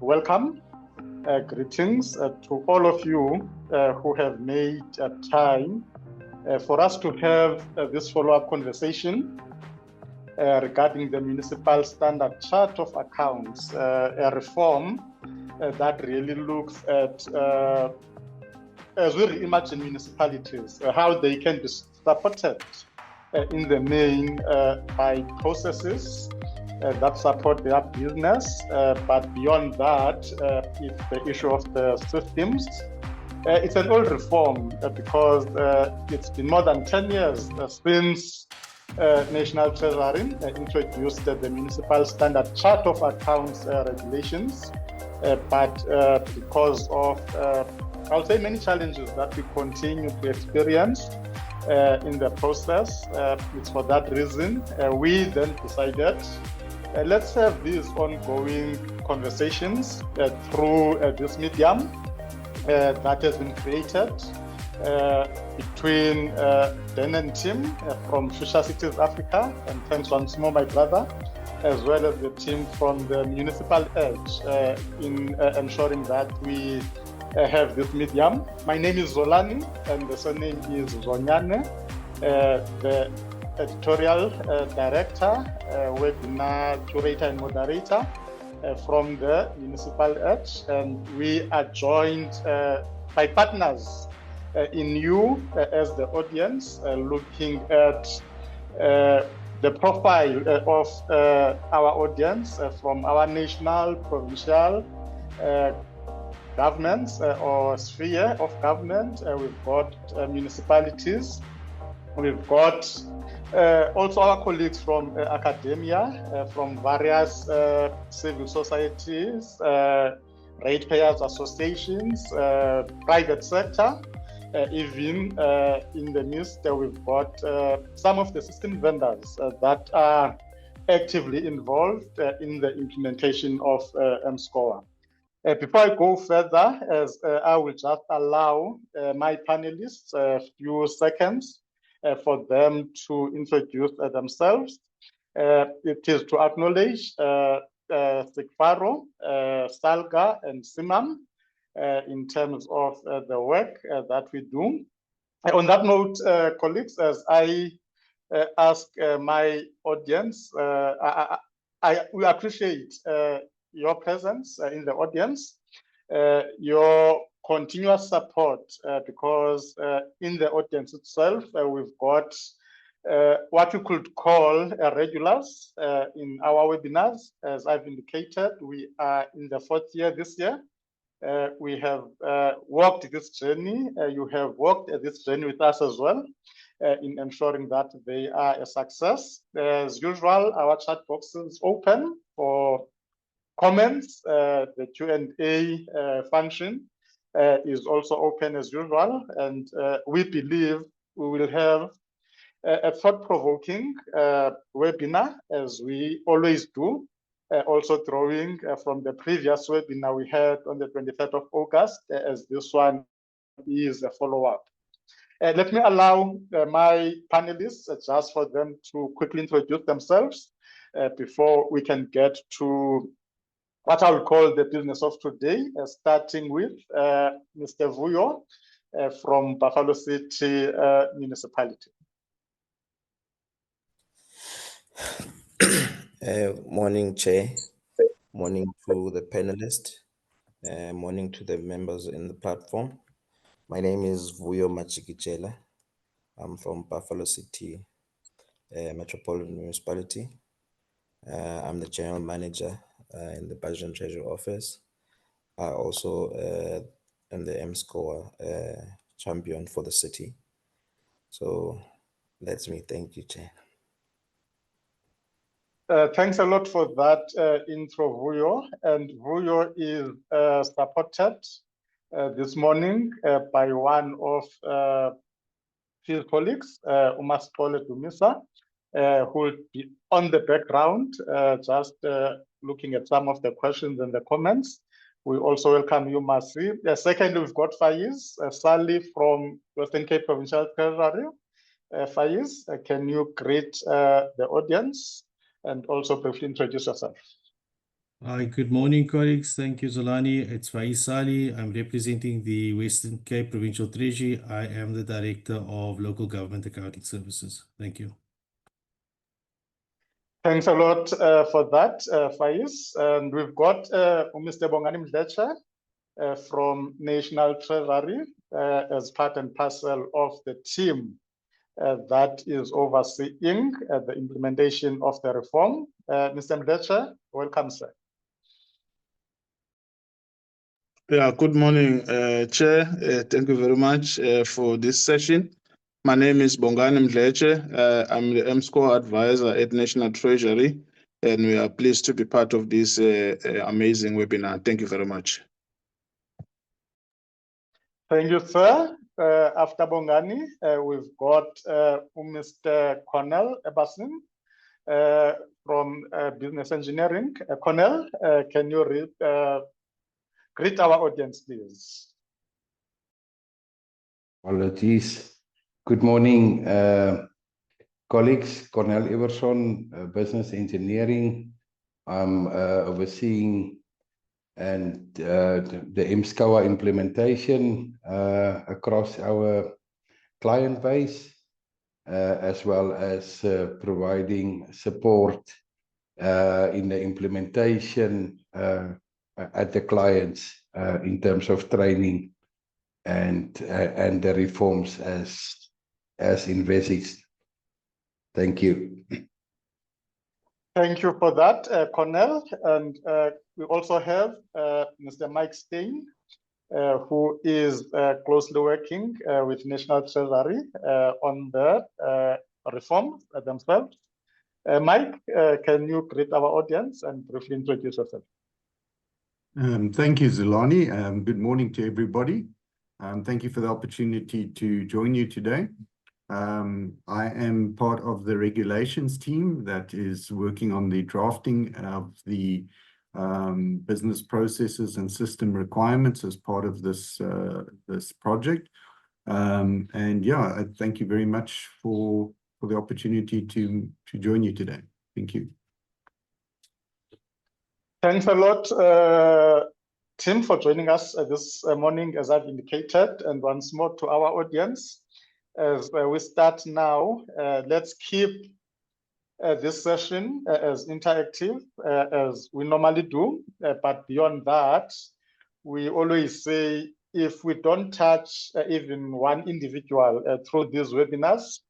welcome, greetings to all of you who have made time for us to have this follow-up conversation regarding the Municipal Standard Chart of Accounts, a reform that really looks at, as we reimagine municipalities, how they can be supported in the main by processes that support their business, but beyond that, it's the issue of the systems. It's an old reform because it's been more than 10 years since National Treasury introduced the Municipal Standard Chart of Accounts regulations, but because of, I'll say, many challenges that we continue to experience in the process, it's for that reason we then decided let's have these ongoing conversations through this medium that has been created between Dan and Tim from Future Cities Africa, and thanks once more, my brother, as well as the team from the Municipal Edge in ensuring that we have this medium. My name is Zolani, and the surname is Zonyane, the Editorial Director, Webinar Curator and Moderator from the Municipal Edge, and we are joined by partners in you as the audience, looking at the profile of our audience from our national, provincial governments or sphere of government. We've got municipalities. We've got also our colleagues from academia, from various civil societies, ratepayers associations, private sector. Even in the midst, we've got some of the system vendors that are actively involved in the implementation of mSCOA. Before I go further, I will just allow my panelists a few seconds for them to introduce themselves. It is to acknowledge Sikfaro, Salga, and Simam in terms of the work that we do. On that note, colleagues, as I ask my audience, we appreciate your presence in the audience, your continuous support, because in the audience itself, we've got what you could call regulars in our webinars. As I've indicated, we are in the 4th year this year. We have walked this journey. You have walked this journey with us as well in ensuring that they are a success. As usual, our chat box is open for comments. The Q&A function is also open as usual, and we believe we will have a thought-provoking webinar, as we always do, also drawing from the previous webinar we had on the 23rd of August, as this one is a follow-up. Let me allow my panelists just for them to quickly introduce themselves before we can get to what I will call the business of today, starting with Mr. Vuyo from Buffalo City Municipality. Morning, Chair. Morning to the panelists. Morning to the members in the platform. My name is Vuyo Majikijela. I'm from Buffalo City Metropolitan Municipality. I'm the General Manager in the Budget and Treasury Office. I also am the mSCOA champion for the city. So let me thank you, Chair. Thanks a lot for that intro, Vuyo. And Vuyo is supported this morning by one of his colleagues, mSCOA Dumisa, who will be on the background, just looking at some of the questions and the comments. We also welcome you, Masi. Secondly, we've got Faez, Salie from Western Cape Provincial Treasury. Faez, can you greet the audience and also briefly introduce yourself? Hi, good morning, colleagues. Thank you, Zolani. It's Faez Salie. I'm representing the Western Cape Provincial Treasury. I am the Director of Local Government Accounting Services. Thank you. Thanks a lot for that, Faez. And we've got Mr. Bongani Mdletshe from National Treasury as part and parcel of the team that is overseeing the implementation of the reform. Mr. Mdletshe, welcome, sir. Yeah, good morning, Chair. Thank you very much for this session. My name is Bongani Mdletshe. I'm the mSCOA advisor at National Treasury, and we are pleased to be part of this amazing webinar. Thank you very much. Thank you, sir. After Bongani, we've got Mr. Cornel Ebersohn from Business Engineering. Cornel, can you greet our audience, please? Apologies. Good morning, colleagues. Cornel Ebersohn, Business Engineering. I'm overseeing and the mSCOA implementation across our client base, as well as providing support in the implementation at the clients in terms of training and the reforms as envisaged. Thank you. Thank you for that, Cornel. And we also have Mr. Mike Steyn, who is closely working with National Treasury on the reforms themselves. Mike, can you greet our audience and briefly introduce yourself? Thank you, Zolani. Good morning to everybody. Thank you for the opportunity to join you today. I am part of the regulations team that is working on the drafting of the business processes and system requirements as part of this project. And yeah, I thank you very much for the opportunity to join you today. Thank you. Thanks a lot, Tim, for joining us this morning, as I've indicated, and once more to our audience. As we start now, let's keep this session as interactive as we normally do. But beyond that, we always say if we don't touch even one individual through these webinars,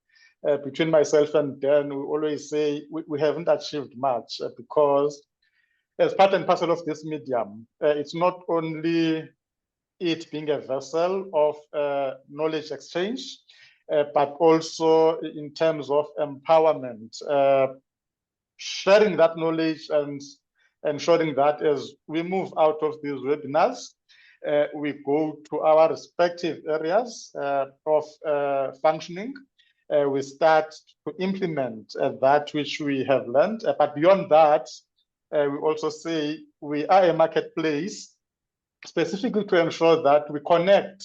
between myself and Dan, we always say we haven't achieved much because as part and parcel of this medium, it's not only it being a vessel of knowledge exchange, but also in terms of empowerment, sharing that knowledge and ensuring that as we move out of these webinars, we go to our respective areas of functioning. We start to implement that which we have learned. But beyond that, we also say we are a marketplace specifically to ensure that we connect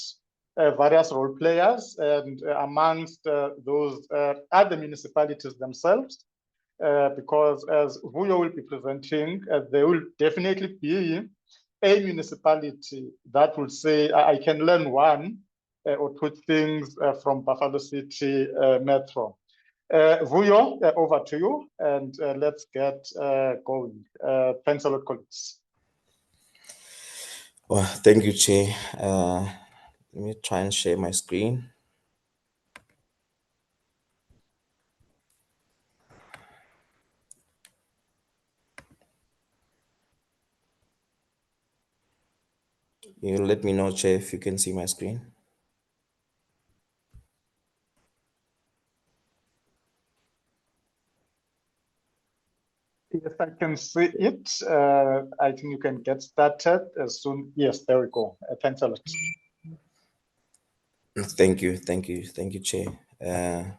various role players and amongst those other municipalities themselves, because as Vuyo will be presenting, there will definitely be a municipality that will say, I can learn one or two things from Buffalo City Metro. Vuyo, over to you, and let's get going. Thanks a lot, colleagues. Well, thank you, Chair. Let me try and share my screen. You let me know, Chair, if you can see my screen. Yes, I can see it. I think you can get started as soon. Yes, there we go. Thanks a lot. Thank you, Chair.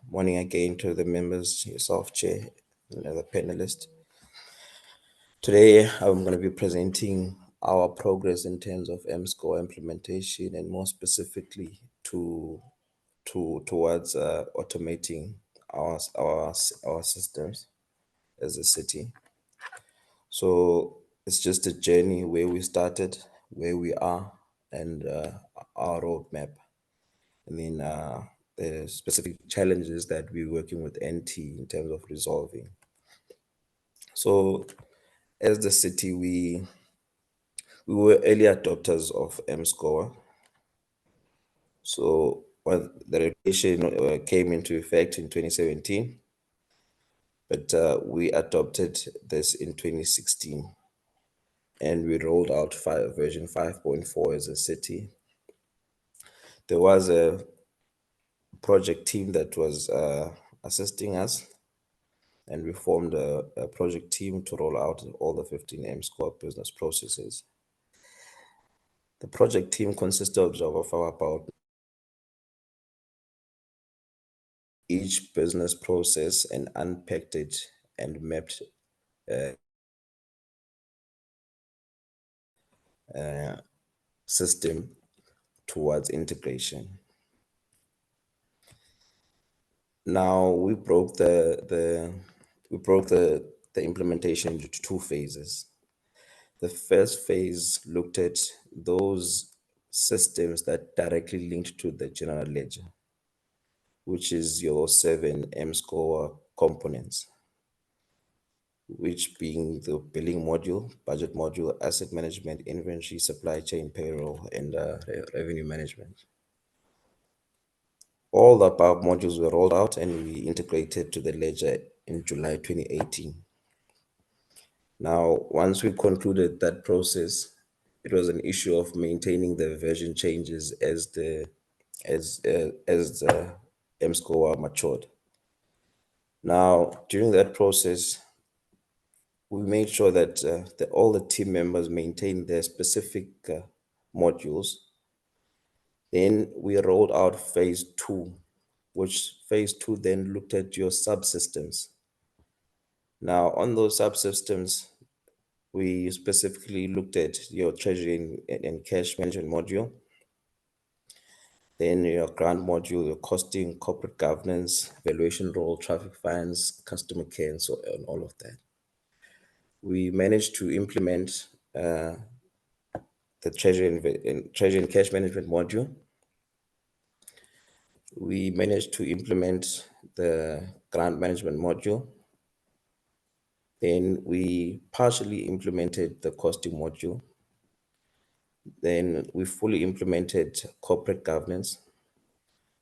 Morning again to the members, yourself, Chair, and the panelists. Today, I'm going to be presenting our progress in terms of mSCOA implementation, and more specifically towards automating our systems as a city. So It's just a journey where we started, where we are, and our roadmap. And then the specific challenges that we're working with NT in terms of resolving. So as the city, we were early adopters of mSCOA. So when the regulation came into effect in 2017, but we adopted this in 2016. And we rolled out version 5.4 as a city. There was a project team that was assisting us, and we formed a project team to roll out all the 15 mSCOA business processes. The project team consisted of about each business process and unpacked it and mapped system towards integration. Now we broke the implementation into two phases. The first phase looked at those systems that directly linked to the general ledger, which is your 7 mSCOA components, which being the billing module, budget module, asset management, inventory, supply chain, payroll, and revenue management. All the above modules were rolled out and we integrated to the ledger in July 2018. Now, once we concluded that process, it was an issue of maintaining the version changes as the mSCOA matured. Now, during that process, we made sure that, all the team members maintained their specific modules. Then we rolled out phase 2, which phase 2 then looked at your subsystems. Now, on those subsystems, we specifically looked at your treasury and cash management module, then your grant module, your costing, corporate governance, valuation role, traffic fines, customer care, and so on, all of that. We managed to implement the treasury and cash management module. We managed to implement the grant management module. Then we partially implemented the costing module. Then we fully implemented corporate governance.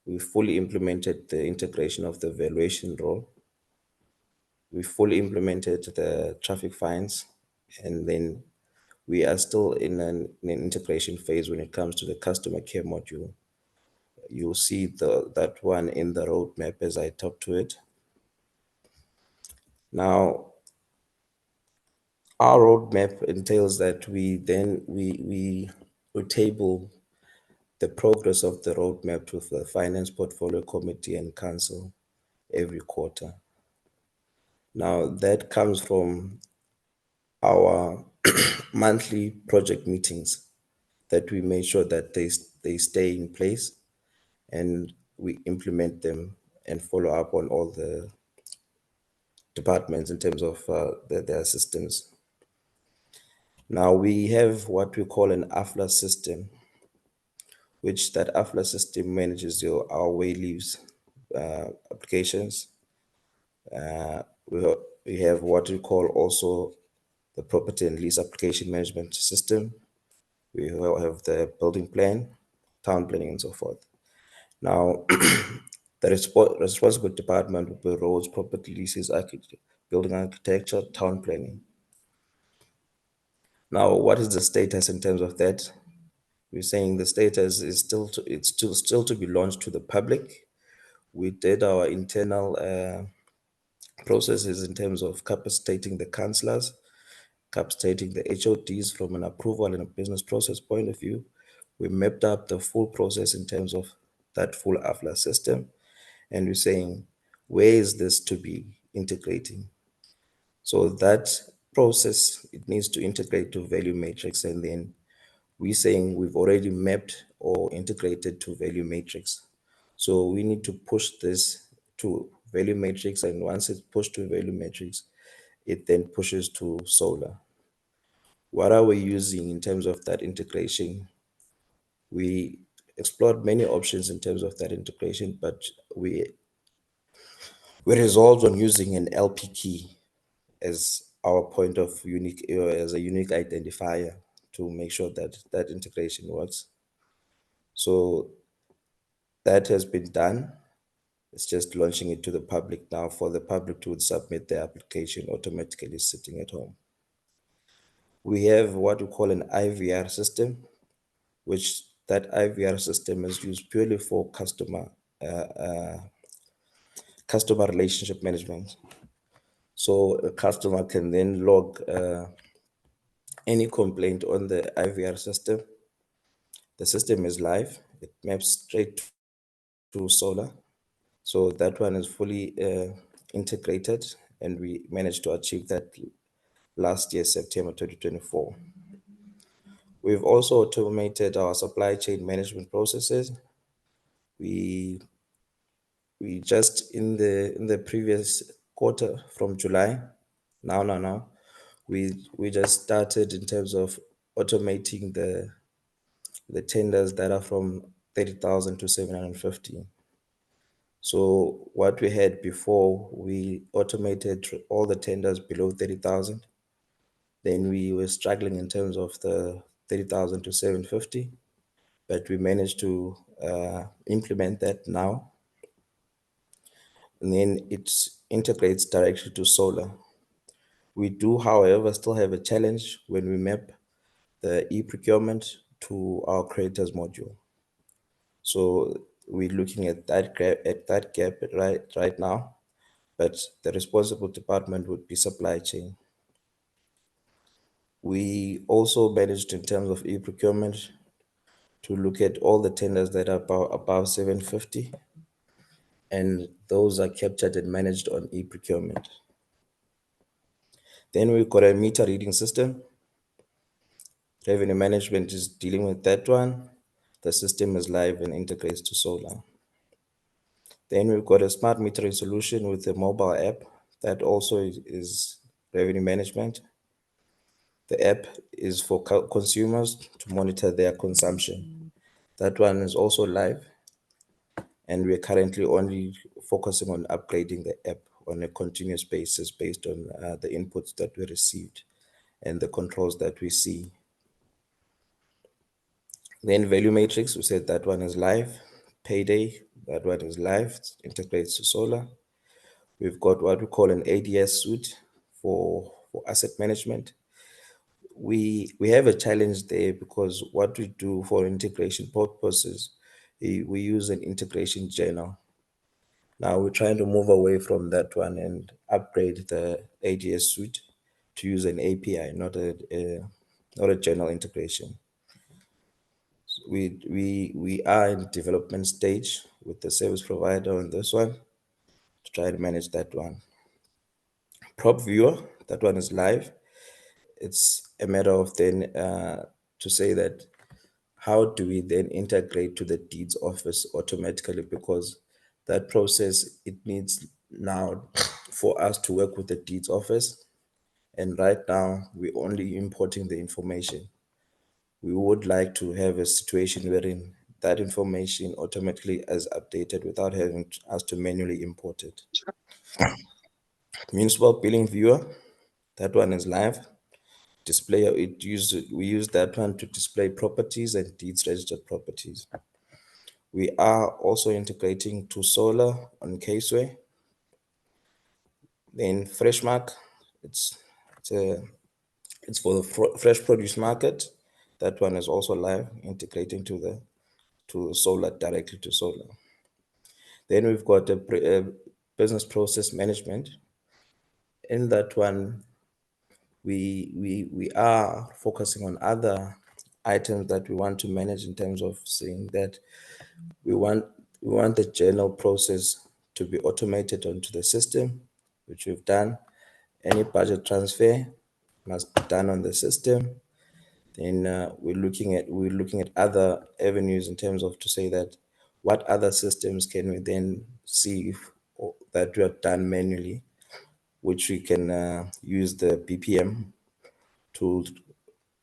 We fully implemented the integration of the valuation role. We fully implemented the traffic fines. And then we are still in an integration phase when it comes to the customer care module. You'll see that one in the roadmap as I talk to it. Now, our roadmap entails that we table the progress of the roadmap to the Finance Portfolio Committee and Council every quarter. Now, that comes from our monthly project meetings that we make sure that they stay in place and we implement them and follow up on all the departments in terms of their systems. Now we have what we call an AFLA system, which that AFLA system manages our way leaves applications. We have what we call also the property and lease application management system. We have the building plan, town planning, and so forth. Now, the responsible department will be roads, property leases, building architecture, town planning. Now, what is the status in terms of that? We're saying the status is still to be launched to the public. We did our internal processes in terms of capacitating the councillors, capacitating the HODs from an approval and a business process point of view. We mapped up the full process in terms of that full AFLA system. And we're saying, where is this to be integrating? So that process, it needs to integrate to value matrix. And then we're saying we've already mapped or integrated to value matrix. So we need to push this to value matrix. And once it's pushed to value matrix, it then pushes to solar. What are we using in terms of that integration? We explored many options in terms of that integration, but we resolved on using an LP key as our point of unique, as a unique identifier to make sure that that integration works. So that has been done. It's just launching it to the public now for the public to submit their application automatically sitting at home. We have what we call an IVR system, which that IVR system is used purely for customer relationship management. So a customer can then log any complaint on the IVR system. The system is live. It maps straight to Solar. So that one is fully integrated, and we managed to achieve that last year, September 2024. We've also automated our supply chain management processes. We just in the previous quarter from July, now, we just started in terms of automating the tenders that are from 30,000 to 750. So what we had before, we automated all the tenders below 30,000. Then we were struggling in terms of the 30,000 to 750, but we managed to implement that now. And then it integrates directly to Solar. We do, however, still have a challenge when we map the e-procurement to our creators module. So we're looking at that gap right now, but the responsible department would be supply chain. We also managed in terms of e-procurement to look at all the tenders that are above 750, and those are captured and managed on e-procurement. Then we've got a meter reading system. Revenue management is dealing with that one. The system is live and integrates to Solar. Then we've got a smart metering solution with a mobile app that also is revenue management. The app is for consumers to monitor their consumption. That one is also live, and we're currently only focusing on upgrading the app on a continuous basis based on the inputs that we received and the controls that we see. Then value matrix, we said that one is live. Payday, that one is live, it integrates to Solar. We've got what we call an ADS suite for asset management. We have a challenge there because what we do for integration purposes, we use an integration journal. Now we're trying to move away from that one and upgrade the ADS suite to use an API, not a journal integration. So we are in development stage with the service provider on this one to try to manage that one. Prop viewer, that one is live. It's a matter of then to say that how do we then integrate to the deeds office automatically, because that process, it needs now for us to work with the deeds office. And right now we're only importing the information. We would like to have a situation wherein that information automatically is updated without having us to manually import it. Municipal billing viewer, that one is live. Display, we use that one to display properties and deeds registered properties. We are also integrating to Solar on Caseway. Then Freshmark, it's for the fresh produce market. That one is also live, integrating to Solar, directly to Solar. Then we've got a business process management. In that one, we are focusing on other items that we want to manage in terms of saying that we want the journal process to be automated onto the system, which we've done. Any budget transfer must be done on the system. Then we're looking at other avenues in terms of to say that what other systems can we then see that we have done manually, which we can use the BPM tool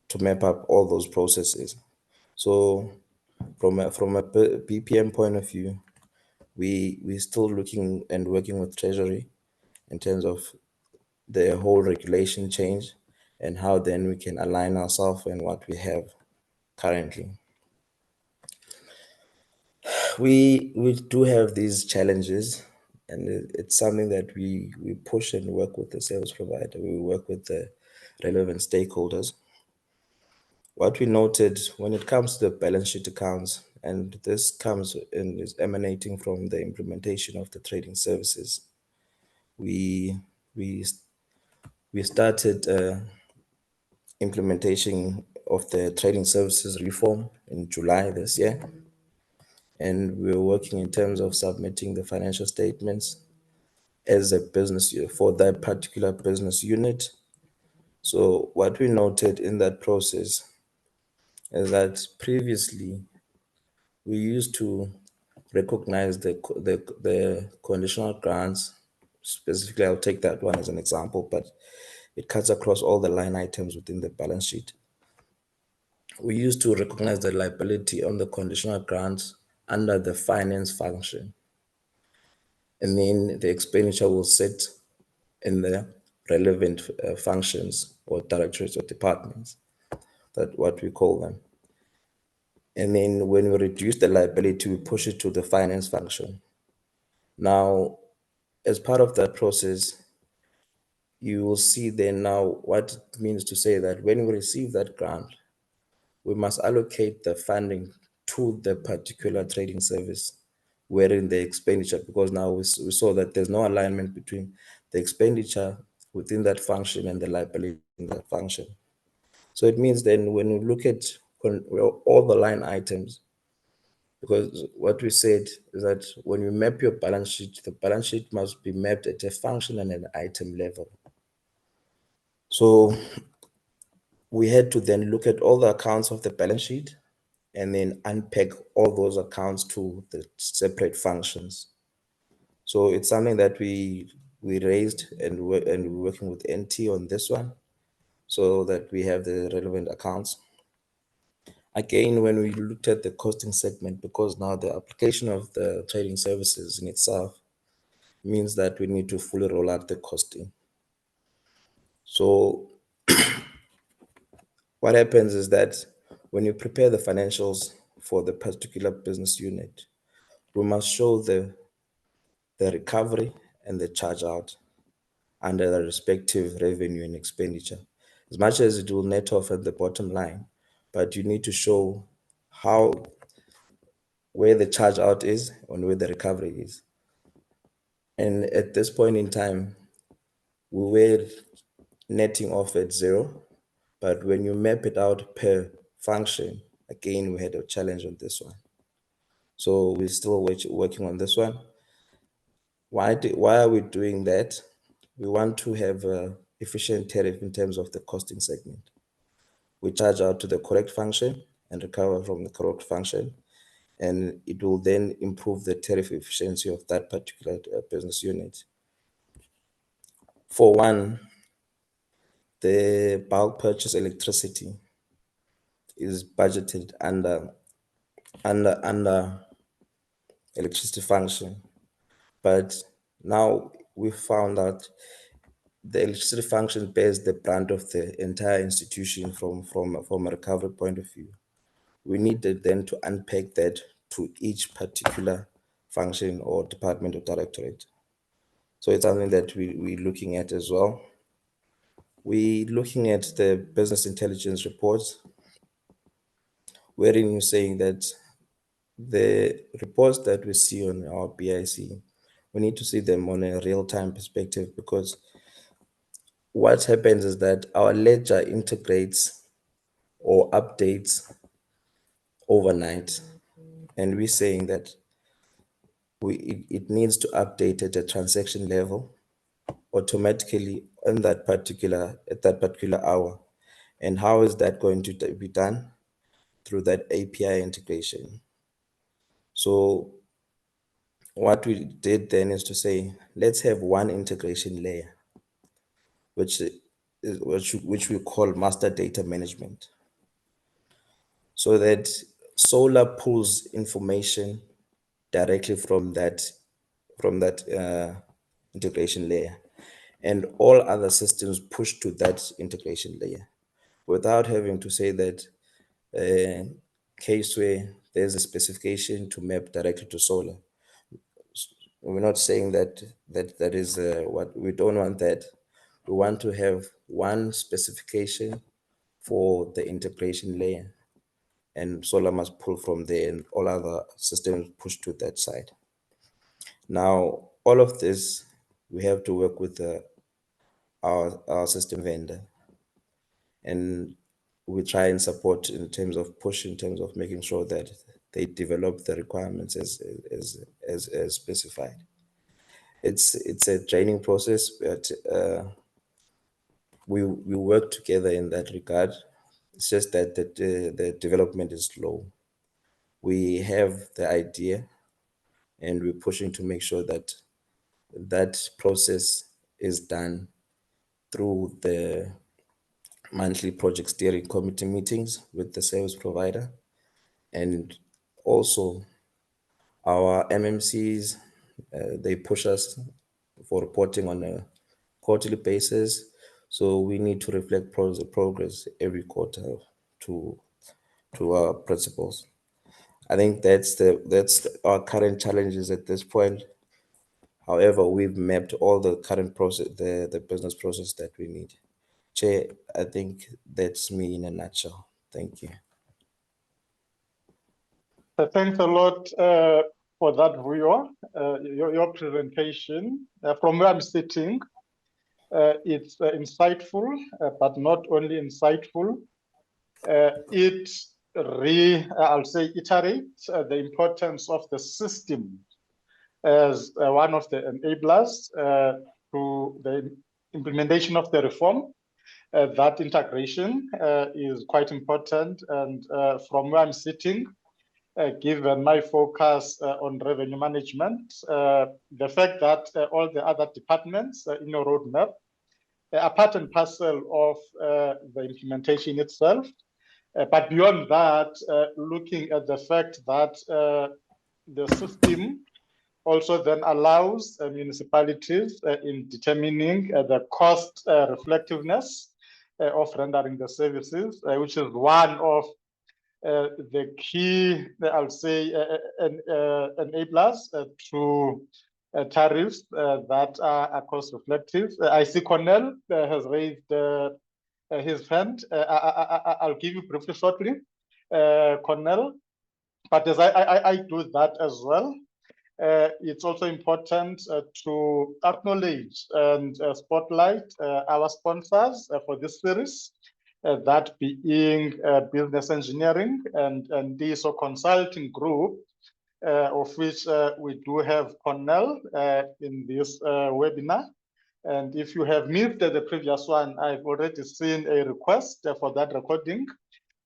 to map up all those processes. So from a BPM point of view, we're still looking and working with Treasury in terms of the whole regulation change and how then we can align ourselves and what we have currently. We do have these challenges, and it's something that we push and work with the service provider. We work with the relevant stakeholders. What we noted when it comes to the balance sheet accounts, and this comes and is emanating from the implementation of the trading services, we started implementation of the trading services reform in July this year, and we're working in terms of submitting the financial statements as a business for that particular business unit. So what we noted in that process is that previously we used to recognize the conditional grants. Specifically, I'll take that one as an example, but it cuts across all the line items within the balance sheet. We used to recognize the liability on the conditional grants under the finance function, and then the expenditure will sit in the relevant functions or directorates or departments, that what we call them. And then when we reduce the liability, we push it to the finance function. Now, as part of that process, you will see then now what it means to say that when we receive that grant, we must allocate the funding to the particular trading service wherein the expenditure, because now we saw that there's no alignment between the expenditure within that function and the liability in that function. So it means then when you look at all the line items, because what we said is that when you map your balance sheet, the balance sheet must be mapped at a function and an item level. So we had to then look at all the accounts of the balance sheet and then unpack all those accounts to the separate functions. So it's something that we raised and we're working with NT on this one so that we have the relevant accounts. Again, when we looked at the costing segment, because now the application of the trading services in itself means that we need to fully roll out the costing. So what happens is that when you prepare the financials for the particular business unit, we must show the recovery and the charge out under the respective revenue and expenditure. As much as it will net off at the bottom line, but you need to show where the charge out is and where the recovery is. And at this point in time, we were netting off at 0, but when you map it out per function, again, we had a challenge on this one. So we're still working on this one. Why are we doing that? We want to have an efficient tariff in terms of the costing segment. We charge out to the correct function and recover from the correct function, and it will then improve the tariff efficiency of that particular business unit. For one, the bulk purchase electricity is budgeted under electricity function, but now we found out the electricity function bears the brunt of the entire institution from a recovery point of view. We needed then to unpack that to each particular function or department or directorate. So it's something that we're looking at as well. We're looking at the business intelligence reports, wherein you're saying that the reports that we see on our BIC, we need to see them on a real-time perspective, because what happens is that our ledger integrates or updates overnight. And we're saying that it needs to update at a transaction level automatically at that particular hour. And how is that going to be done? Through that API integration. So what we did then is to say, let's have one integration layer, which we call master data management. so that solar pulls information directly from that integration layer, and all other systems push to that integration layer without having to say that case where there's a specification to map directly to solar. We're not saying that is what we don't want. That we want to have one specification for the integration layer, and solar must pull from there, and all other systems push to that side. Now, all of this, we have to work with our system vendor, and we try and support in terms of push, in terms of making sure that they develop the requirements as specified. It's a training process, but we work together in that regard. It's just that the development is slow. We have the idea, and we're pushing to make sure that that process is done through the monthly project steering committee meetings with the service provider, and also our MMCs. They push us for reporting on a quarterly basis, so we need to reflect progress every quarter to our principals. I think that's our current challenges at this point. However, we've mapped all the current process, the business process that we need. Chair, I think that's me in a nutshell. Thank you. Thanks a lot for that, Vuyo. Your presentation. From where I'm sitting, it's insightful, but not only insightful. It I'll say, iterates the importance of the system as one of the enablers to the implementation of the reform. That integration is quite important, and from where I'm sitting, given my focus on revenue management, the fact that all the other departments in your roadmap are part and parcel of the implementation itself. But beyond that, looking at the fact that the system also then allows municipalities in determining the cost reflectiveness of rendering the services, which is one of the key, I'll say, enablers to tariffs that are cost reflective. I see Cornel has raised his hand. I'll give you briefly shortly, Cornel. But as I do that as well, it's also important to acknowledge and spotlight our sponsors for this series, that being Business Engineering and Ntiyiso Consulting Group, of which we do have Cornel in this webinar. And if you have missed the previous one, I've already seen a request for that recording.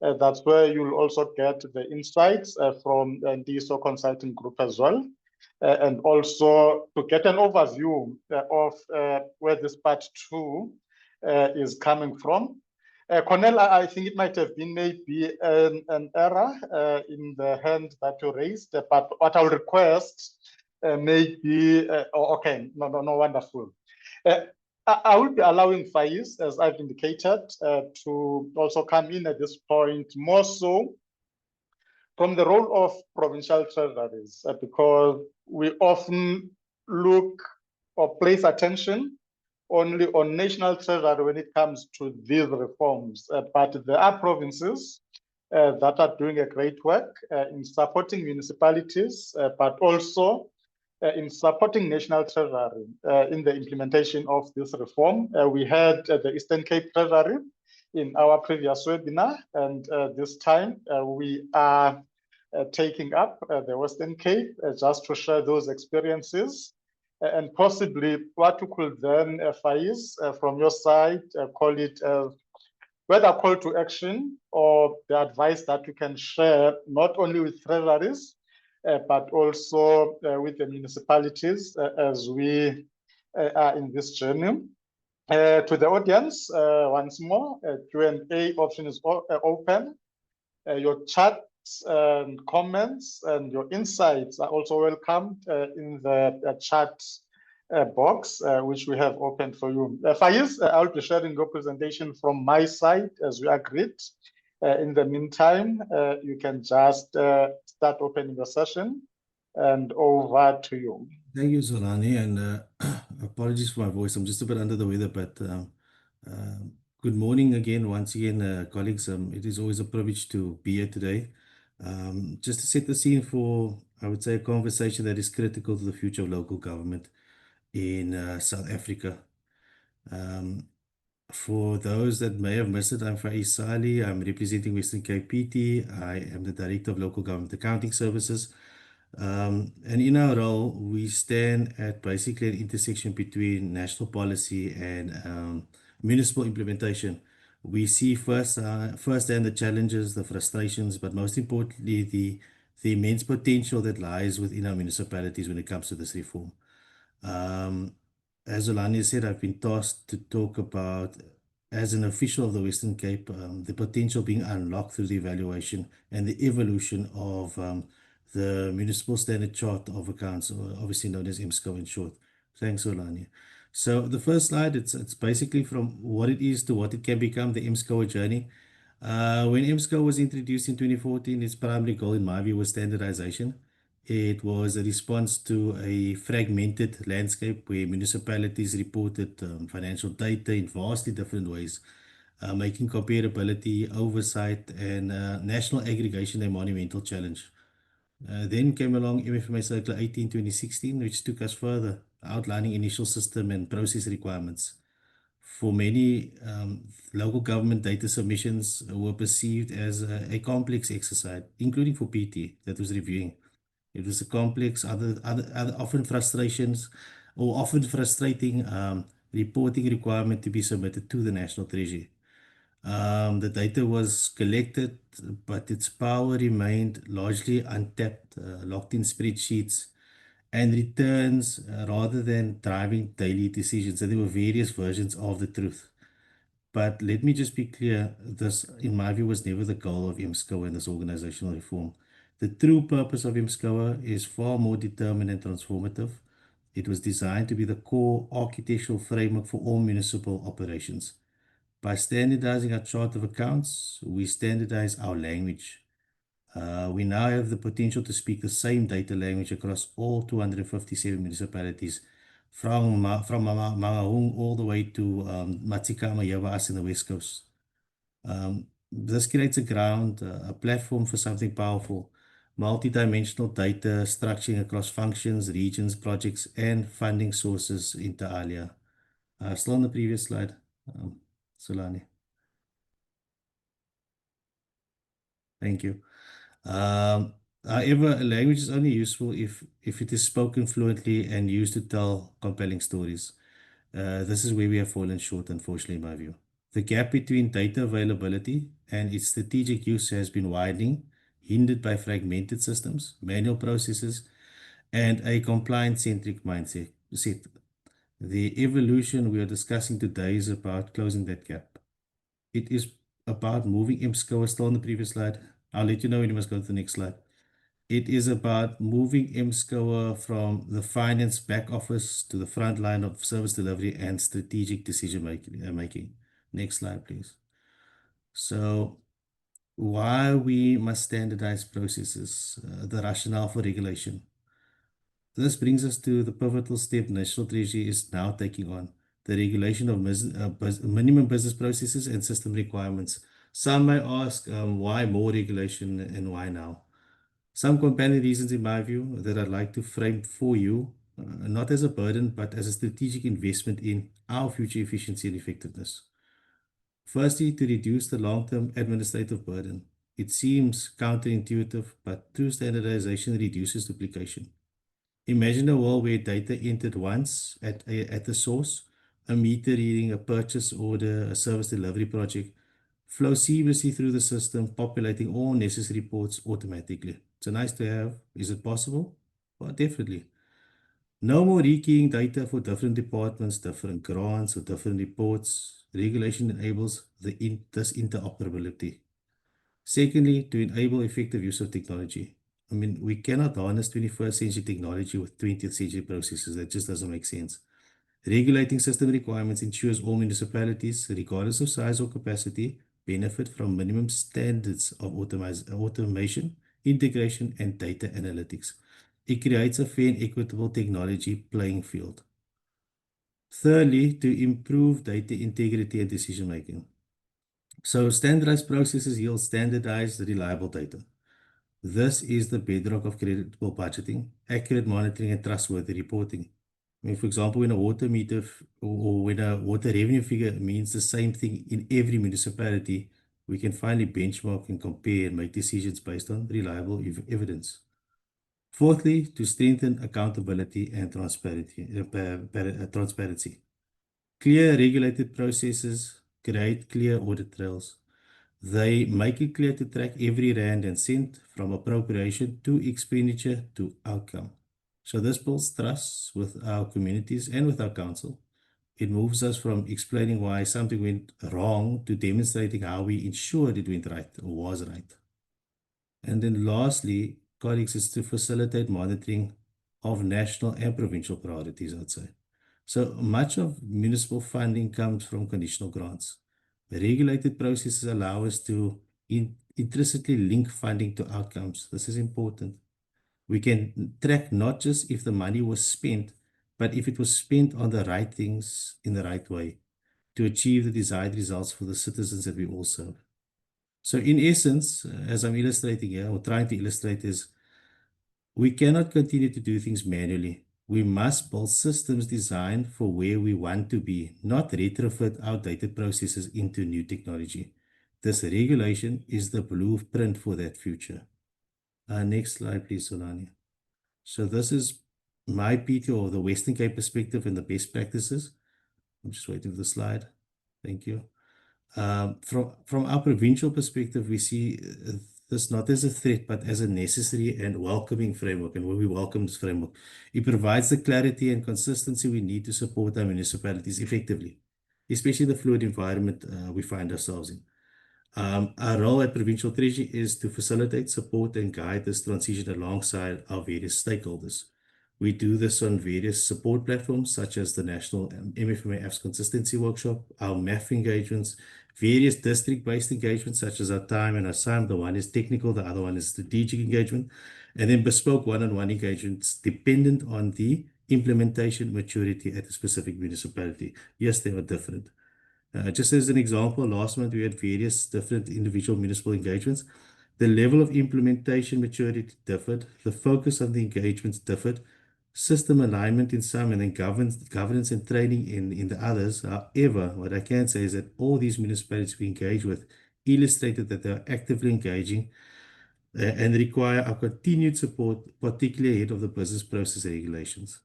That's where you'll also get the insights from Ntiyiso Consulting Group as well. And also to get an overview of where this part 2 is coming from. Cornel, I think it might have been maybe an error in the hand that you raised, but what I'll request maybe, okay, no, wonderful. I will be allowing Faez, as I've indicated, to also come in at this point, more so from the role of provincial treasuries, because we often look or place attention only on national treasury when it comes to these reforms. But there are provinces that are doing a great work in supporting municipalities, but also in supporting national treasury in the implementation of this reform. We had the Eastern Cape Treasury in our previous webinar, and this time we are taking up the Western Cape just to share those experiences, and possibly what you could then, Faez, from your side, call it whether a call to action or the advice that you can share, not only with treasuries, but also with the municipalities as we are in this journey. To the audience, once more, Q&A option is open. Your chats and comments and your insights are also welcomed in the chat box, which we have opened for you. Faez, I'll be sharing your presentation from my side as we agreed. In the meantime, you can just start opening the session, and over to you. Thank you, Zolani, and apologies for my voice. I'm just a bit under the weather, but good morning again, once again, colleagues. It is always a privilege to be here today. Just to set the scene for, I would say, a conversation that is critical to the future of local government in South Africa. For those that may have missed it, I'm Faez Salie. I'm representing Western Cape PT. I am the Director of Local Government Accounting Services. And in our role, we stand at basically an intersection between national policy and municipal implementation. We see firsthand the challenges, the frustrations, but most importantly, the immense potential that lies within our municipalities when it comes to this reform. As Zolani said, I've been tasked to talk about, as an official of the Western Cape, the potential being unlocked through the evaluation and the evolution of the Municipal Standard Chart of Accounts, or obviously known as mSCOA in short. Thanks, Zolani. So the first slide, it's basically from what it is to what it can become, the mSCOA journey. When mSCOA was introduced in 2014, its primary goal, in my view, was standardization. It was a response to a fragmented landscape where municipalities reported financial data in vastly different ways, making comparability, oversight, and national aggregation a monumental challenge. Then came along MFMA Circular 18 2016, which took us further, outlining initial system and process requirements. For many, local government data submissions were perceived as a complex exercise, including for PT that was reviewing. It was a complex, other often frustrations or often frustrating reporting requirement to be submitted to the National Treasury. The data was collected, but its power remained largely untapped, locked in spreadsheets and returns rather than driving daily decisions. So there were various versions of the truth. But let me just be clear, this, in my view, was never the goal of mSCOA and this organizational reform. The true purpose of mSCOA is far more determined and transformative. It was designed to be the core architectural framework for all municipal operations. By standardizing our chart of accounts, we standardize our language. We now have the potential to speak the same data language across all 257 municipalities, from Mangaung all the way to Matikama, Yavas in the West Coast. This creates a platform for something powerful, multidimensional data structuring across functions, regions, projects, and funding sources inter alia. Still on the previous slide, Zolani. Thank you. However, a language is only useful if it is spoken fluently and used to tell compelling stories. This is where we have fallen short, unfortunately, in my view. The gap between data availability and its strategic use has been widening, hindered by fragmented systems, manual processes, and a compliance-centric mindset. The evolution we are discussing today is about closing that gap. It is about moving mSCOA, still on the previous slide. I'll let you know when you must go to the next slide. It is about moving mSCOA from the finance back office to the front line of service delivery and strategic decision making. Next slide, please. So, why we must standardize processes, the rationale for regulation. This brings us to the pivotal step National Treasury is now taking on, the regulation of minimum business processes and system requirements. Some may ask why more regulation and why now? Some compelling reasons, in my view, that I'd like to frame for you, not as a burden, but as a strategic investment in our future efficiency and effectiveness. Firstly, to reduce the long-term administrative burden. It seems counterintuitive, but through standardization reduces duplication. Imagine a world where data entered once at the source, a meter reading, a purchase order, a service delivery project, flow seamlessly through the system, populating all necessary reports automatically. It's a nice to have. Is it possible? Well, definitely. No more rekeying data for different departments, different grants, or different reports. Regulation enables this interoperability. Secondly, to enable effective use of technology. I mean, we cannot harness 21st century technology with 20th century processes. That just doesn't make sense. Regulating system requirements ensures all municipalities, regardless of size or capacity, benefit from minimum standards of automation, integration, and data analytics. It creates a fair and equitable technology playing field. Thirdly, to improve data integrity and decision making. So standardized processes yield standardized, reliable data. This is the bedrock of creditable budgeting, accurate monitoring, and trustworthy reporting. I mean, for example, when a water meter or when a water revenue figure means the same thing in every municipality, we can finally benchmark and compare and make decisions based on reliable evidence. Fourthly, to strengthen accountability and transparency. Clear regulated processes create clear audit trails. They make it clear to track every rand and cent from appropriation to expenditure to outcome. So this builds trust with our communities and with our council. It moves us from explaining why something went wrong to demonstrating how we ensured it went right or was right. And then lastly, colleagues, is to facilitate monitoring of national and provincial priorities, I'd say. So much of municipal funding comes from conditional grants. Regulated processes allow us to intrinsically link funding to outcomes. This is important. We can track not just if the money was spent, but if it was spent on the right things in the right way to achieve the desired results for the citizens that we all serve. So in essence, as I'm illustrating here, or trying to illustrate, is we cannot continue to do things manually. We must build systems designed for where we want to be, not retrofit outdated processes into new technology. This regulation is the blueprint for that future. Next slide, please, Zolani. So this is my PT, or the Western Cape perspective, and the best practices. I'm just waiting for the slide. Thank you. From our provincial perspective, we see this not as a threat, but as a necessary and welcoming framework, and we welcome this framework. It provides the clarity and consistency we need to support our municipalities effectively, especially the fluid environment we find ourselves in. Our role at Provincial Treasury is to facilitate, support, and guide this transition alongside our various stakeholders. We do this on various support platforms, such as the National MFMA Apps Consistency Workshop, our MAF engagements, various district-based engagements, such as our time and our SIM. The one is technical, the other one is strategic engagement, and then bespoke one-on-one engagements dependent on the implementation maturity at a specific municipality. Yes, they are different. Just as an example, last month we had various different individual municipal engagements. The level of implementation maturity differed, the focus of the engagements differed, system alignment in some, and then governance and training in the others. However, what I can say is that all these municipalities we engage with illustrated that they are actively engaging and require our continued support, particularly ahead of the business process regulations.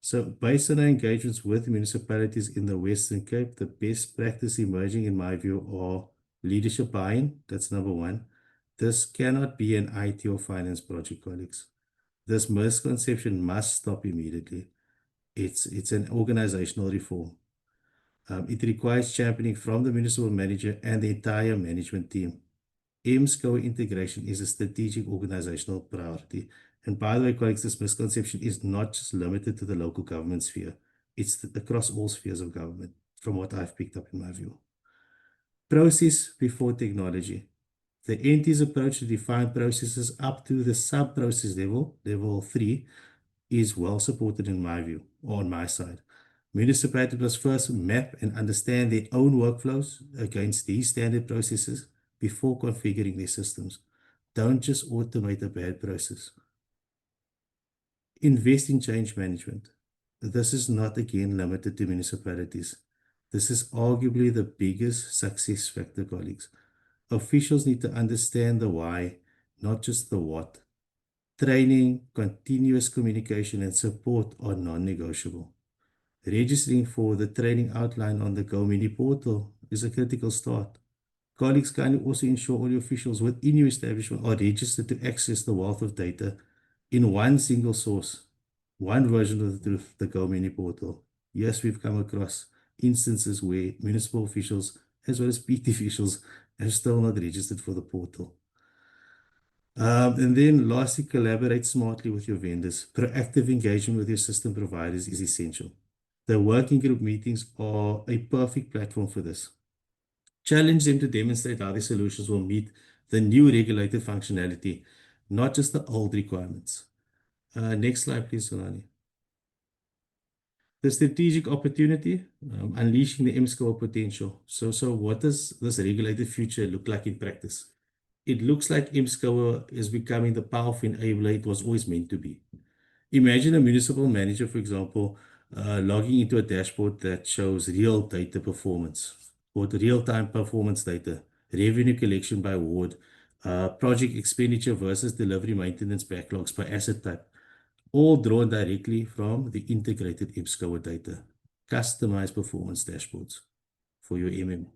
So based on our engagements with municipalities in the Western Cape, the best practice emerging in my view are leadership buy-in. That's number one. This cannot be an IT or finance project, colleagues. This misconception must stop immediately. It's an organizational reform. It requires championing from the municipal manager and the entire management team. mSCOA integration is a strategic organizational priority. And by the way, colleagues, this misconception is not just limited to the local government sphere. It's across all spheres of government, from what I've picked up in my view. Process before technology. The NT's approach to define processes up to the sub-process level 3, is well supported in my view, or on my side. Municipalities must first map and understand their own workflows against these standard processes before configuring their systems. Don't just automate a bad process. Invest in change management. This is not, again, limited to municipalities. This is arguably the biggest success factor, colleagues. Officials need to understand the why, not just the what. Training, continuous communication, and support are non-negotiable. Registering for the training outline on the GoMini portal is a critical start. Colleagues, kindly also ensure all your officials within your establishment are registered to access the wealth of data in one single source, one version of the GoMini portal. Yes, we've come across instances where municipal officials, as well as PT officials, and still not registered for the portal. And then lastly, collaborate smartly with your vendors. Proactive engagement with your system providers is essential. The working group meetings are a perfect platform for this. Challenge them to demonstrate how their solutions will meet the new regulated functionality, not just the old requirements. Next slide, please, Zolani. The strategic opportunity, unleashing the mSCOA potential. So what does this regulated future look like in practice? It looks like mSCOA is becoming the powerful enabler it was always meant to be. Imagine a municipal manager, for example, logging into a dashboard that shows real data performance, or the real-time performance data, revenue collection by ward, project expenditure versus delivery maintenance backlogs by asset type, all drawn directly from the integrated mSCOA data. Customized performance dashboards for your MM.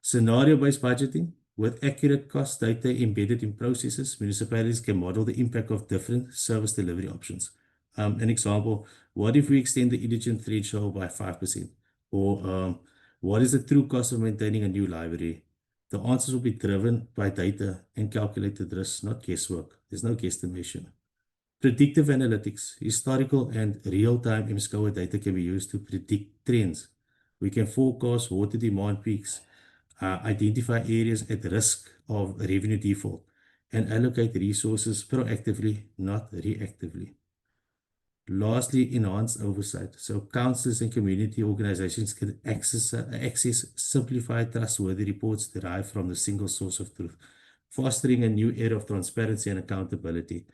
Scenario-based budgeting. With accurate cost data embedded in processes, municipalities can model the impact of different service delivery options. An example, what if we extend the indigent threshold by 5%? Or what is the true cost of maintaining a new library? The answers will be driven by data and calculated risks, not guesswork. There's no guesstimation. Predictive analytics. Historical and real-time mSCOA data can be used to predict trends. We can forecast water demand peaks, identify areas at risk of revenue default, and allocate resources proactively, not reactively. Lastly, enhanced oversight. So councils and community organizations can access simplified, trustworthy reports derived from the single source of truth, fostering a new era of transparency and accountability.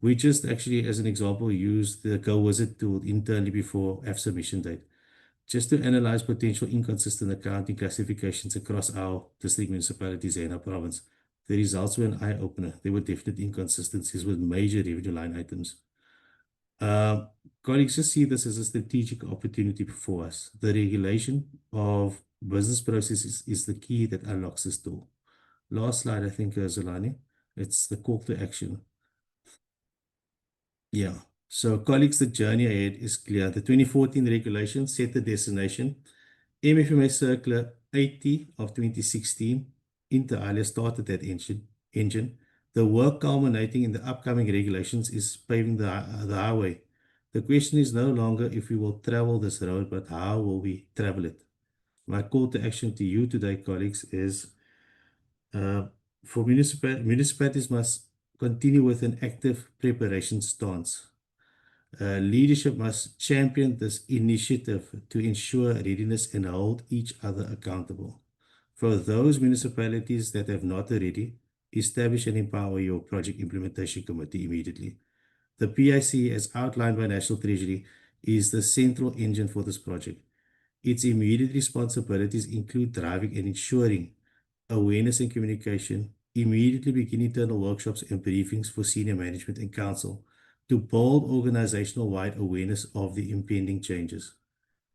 We just actually, as an example, used the Go Wizard tool internally before F submission date, just to analyze potential inconsistent accounting classifications across our district municipalities and our province. The results were an eye-opener. There were definite inconsistencies with major revenue line items. Colleagues, just see this as a strategic opportunity before us. The regulation of business processes is the key that unlocks this door. Last slide, I think, Zolani. It's the call to action. Yeah. So, colleagues, the journey ahead is clear. The 2014 regulation set the destination. MFMA Circular 80 of 2016, inter alia, started that engine. The work culminating in the upcoming regulations is paving the highway. The question is no longer if we will travel this road, but how will we travel it? My call to action to you today, colleagues, is for municipalities must continue with an active preparation stance. Leadership must champion this initiative to ensure readiness and hold each other accountable. For those municipalities that have not already, establish and empower your project implementation committee immediately. The PIC, as outlined by National Treasury, is the central engine for this project. Its immediate responsibilities include driving and ensuring awareness and communication, immediately begin internal workshops and briefings for senior management and council to build organizational-wide awareness of the impending changes.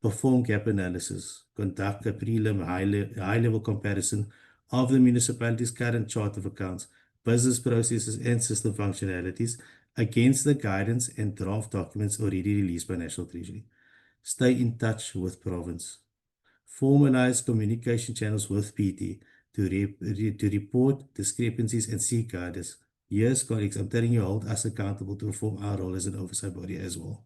Perform gap analysis, conduct a prelim high-level comparison of the municipality's current chart of accounts, business processes, and system functionalities against the guidance and draft documents already released by National Treasury. Stay in touch with province. Formalize communication channels with PT to report discrepancies and seek guidance. Yes, colleagues, I'm telling you, hold us accountable to perform our role as an oversight body as well.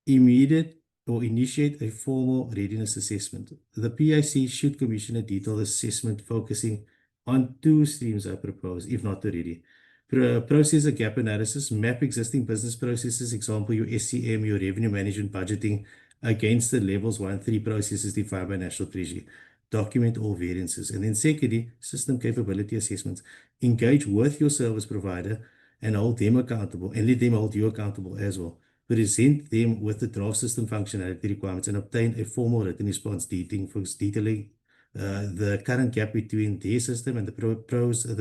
Immediate or initiate a formal readiness assessment. The PIC should commission a detailed assessment focusing on two streams I propose, if not already. Process a gap analysis, map existing business processes, example, your SCM, your revenue management budgeting, against the levels 1 and 3 processes defined by National Treasury. Document all variances. And then secondly, system capability assessments. Engage with your service provider and hold them accountable, and let them hold you accountable as well. Present them with the draft system functionality requirements and obtain a formal written response detailing the current gap between their system and the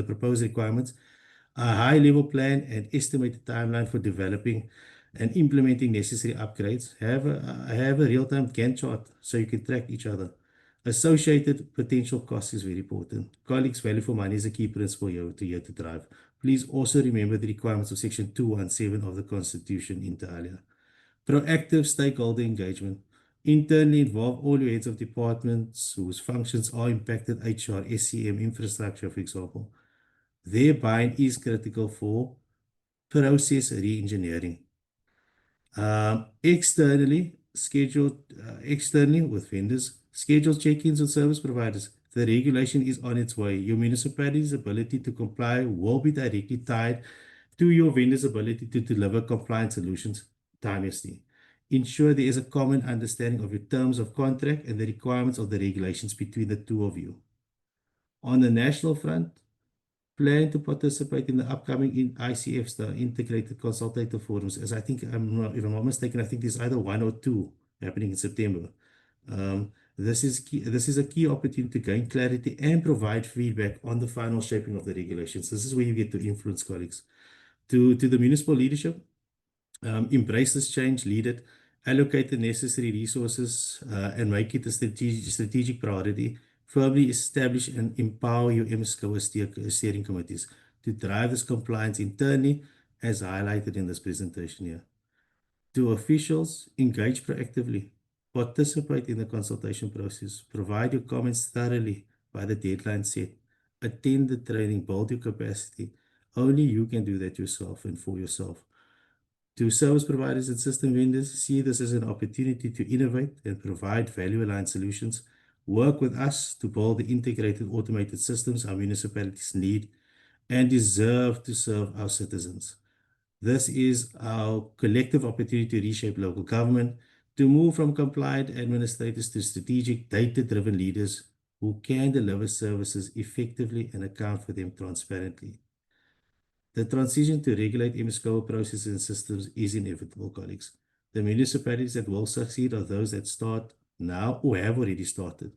proposed requirements, a high-level plan and estimated timeline for developing and implementing necessary upgrades. Have a real-time Gantt chart so you can track each other. Associated potential costs is very important. Colleagues, value for money is a key principle here to drive. Please also remember the requirements of Section 217 of the Constitution inter alia. Proactive stakeholder engagement. Internally involve all your heads of departments whose functions are impacted, HR, SCM, infrastructure, for example. Their buy-in is critical for process re-engineering. Externally with vendors, scheduled check-ins with service providers. The regulation is on its way. Your municipality's ability to comply will be directly tied to your vendor's ability to deliver compliant solutions timelessly. Ensure there is a common understanding of your terms of contract and the requirements of the regulations between the two of you. On the national front, plan to participate in the upcoming ICFs, the Integrated Consultative Forums, as I think, if I'm not mistaken, I think there's either 1 or 2 happening in September. This is a key opportunity to gain clarity and provide feedback on the final shaping of the regulations. This is where you get to influence, colleagues. To the municipal leadership, embrace this change, lead it, allocate the necessary resources, and make it a strategic priority. Firmly establish and empower your mSCOA steering committees to drive this compliance internally, as highlighted in this presentation here. To officials, engage proactively, participate in the consultation process, provide your comments thoroughly by the deadline set, attend the training, build your capacity. Only you can do that yourself and for yourself. To service providers and system vendors, see this as an opportunity to innovate and provide value-aligned solutions. Work with us to build the integrated automated systems our municipalities need and deserve to serve our citizens. This is our collective opportunity to reshape local government, to move from compliant administrators to strategic, data-driven leaders who can deliver services effectively and account for them transparently. The transition to regulate mSCOA processes and systems is inevitable, colleagues. The municipalities that will succeed are those that start now or have already started.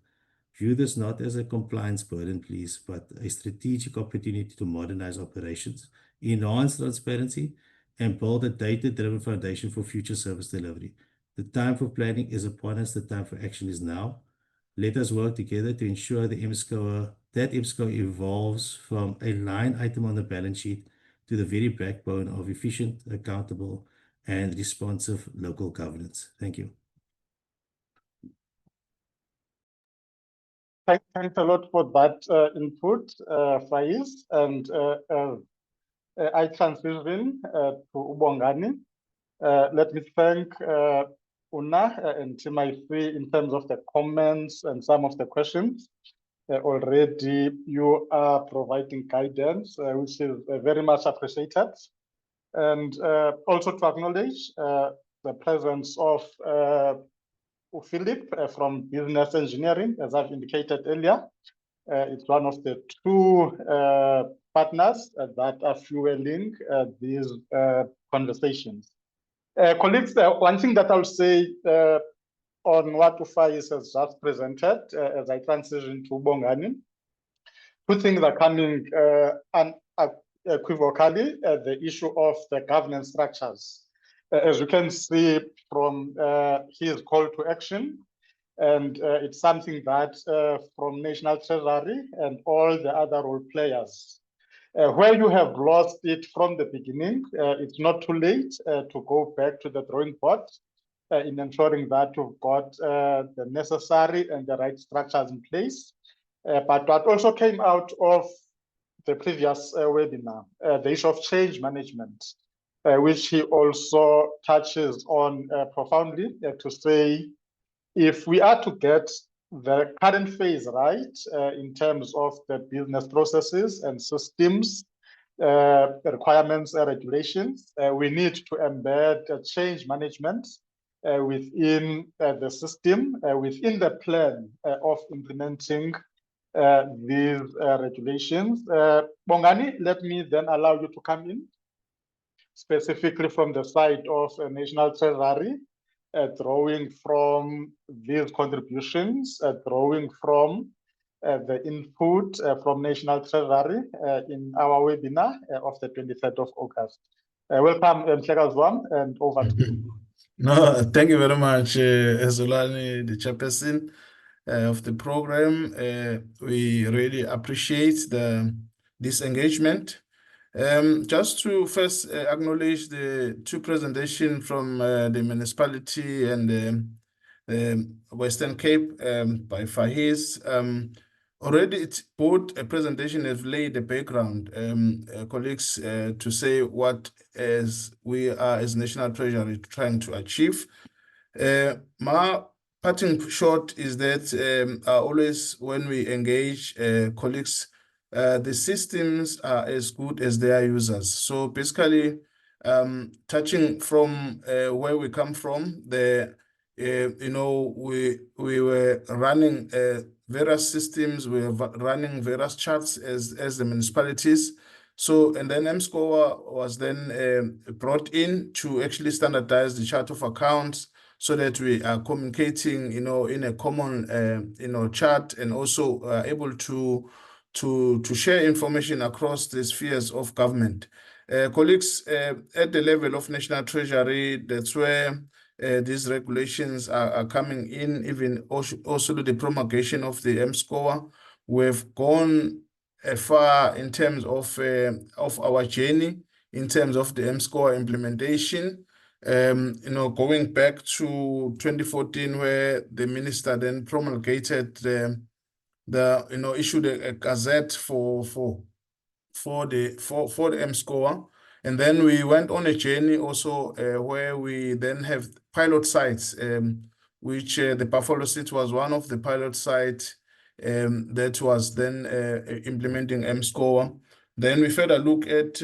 View this not as a compliance burden, please, but a strategic opportunity to modernize operations, enhance transparency, and build a data-driven foundation for future service delivery. The time for planning is upon us. The time for action is now. Let us work together to ensure that mSCOA evolves from a line item on the balance sheet to the very backbone of efficient, accountable, and responsive local governance. Thank you. Thanks a lot for that input, Faez. And I transition to Bongani. Let me thank Una and Ntiyiso in terms of the comments and some of the questions. Already you are providing guidance, which is very much appreciated. And also to acknowledge the presence of Philip from Business Engineering, as I've indicated earlier. It's one of the 2 partners that are fueling these conversations. Colleagues, one thing that I'll say on what Faez has just presented as I transition to Bongani, 2 things are coming unequivocally, the issue of the governance structures. As you can see from his call to action, and it's something that from National Treasury and all the other role players, where you have lost it from the beginning, it's not too late to go back to the drawing board in ensuring that you've got the necessary and the right structures in place. But what also came out of the previous webinar, the issue of change management, which he also touches on profoundly, to say, if we are to get the current phase right in terms of the business processes and systems, requirements and regulations, we need to embed change management within the system, within the plan of implementing these regulations. Bongani, let me then allow you to come in, specifically from the side of National Treasury, drawing from these contributions, drawing from the input from National Treasury in our webinar of the 23rd of August. Welcome, Mdletshe, and over to you. No, thank you very much, Zolani, the chairperson of the program. We really appreciate this engagement. Just to first acknowledge the 2 presentations from the municipality and Western Cape by Faez. Already, both a presentation has laid the background, colleagues, to say what as we are as National Treasury trying to achieve. My parting shot is that always when we engage colleagues, the systems are as good as their users. So basically, touching from where we come from, we were running various systems, we were running various charts as the municipalities. So, and then mSCOA was then brought in to actually standardize the chart of accounts so that we are communicating, in a common, chart, and also able to share information across the spheres of government. Colleagues, at the level of National Treasury, that's where these regulations are coming in, even also the promulgation of the mSCOA. We've gone far in terms of our journey, in terms of the mSCOA implementation. Going back to 2014, where the minister then promulgated issued a gazette for the mSCOA. And then we went on a journey also where we then have pilot sites, which the Buffalo City was one of the pilot sites that was then implementing mSCOA. Then we further look at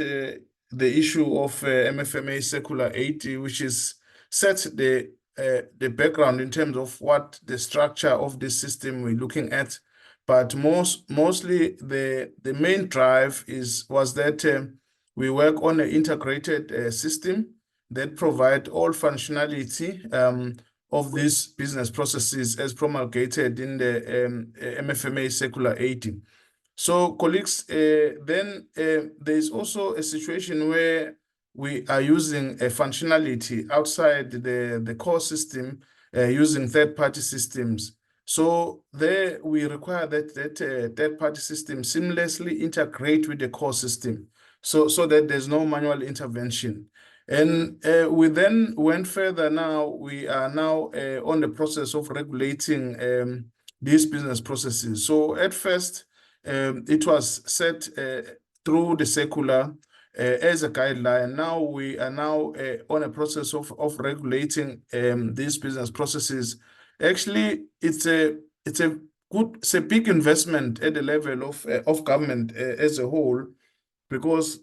the issue of MFMA Circular 80, which is set the background in terms of what the structure of this system we're looking at. But mostly the main drive was that we work on an integrated system that provide all functionality of these business processes as promulgated in the MFMA Circular 80. So, colleagues, then there's also a situation where we are using a functionality outside the core system using third-party systems. So there we require that third-party system seamlessly integrate with the core system, so that there's no manual intervention. And we then went further. Now we are now on the process of regulating these business processes. So at first, it was set through the circular as a guideline. Now we are now on a process of regulating these business processes. Actually, it's a big investment at the level of government as a whole, because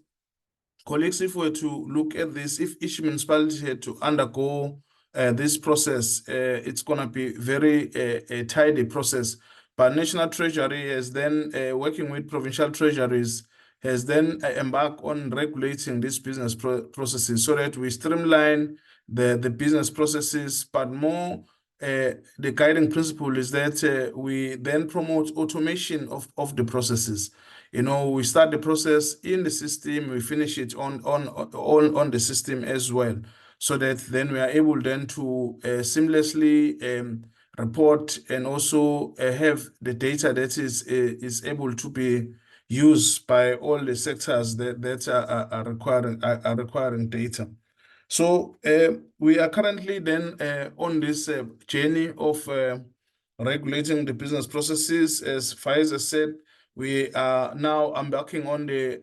colleagues, if we were to look at this, if each municipality had to undergo this process, it's going to be very a tidy process. But National Treasury is then working with provincial treasuries, has then embarked on regulating these business processes so that we streamline the business processes, but more the guiding principle is that we then promote automation of the processes. We start the process in the system, we finish it on the system as well, so that then we are able then to seamlessly report and also have the data that is able to be used by all the sectors that are requiring data. So we are currently then on this journey of regulating the business processes. As Faez has said, we are now embarking on the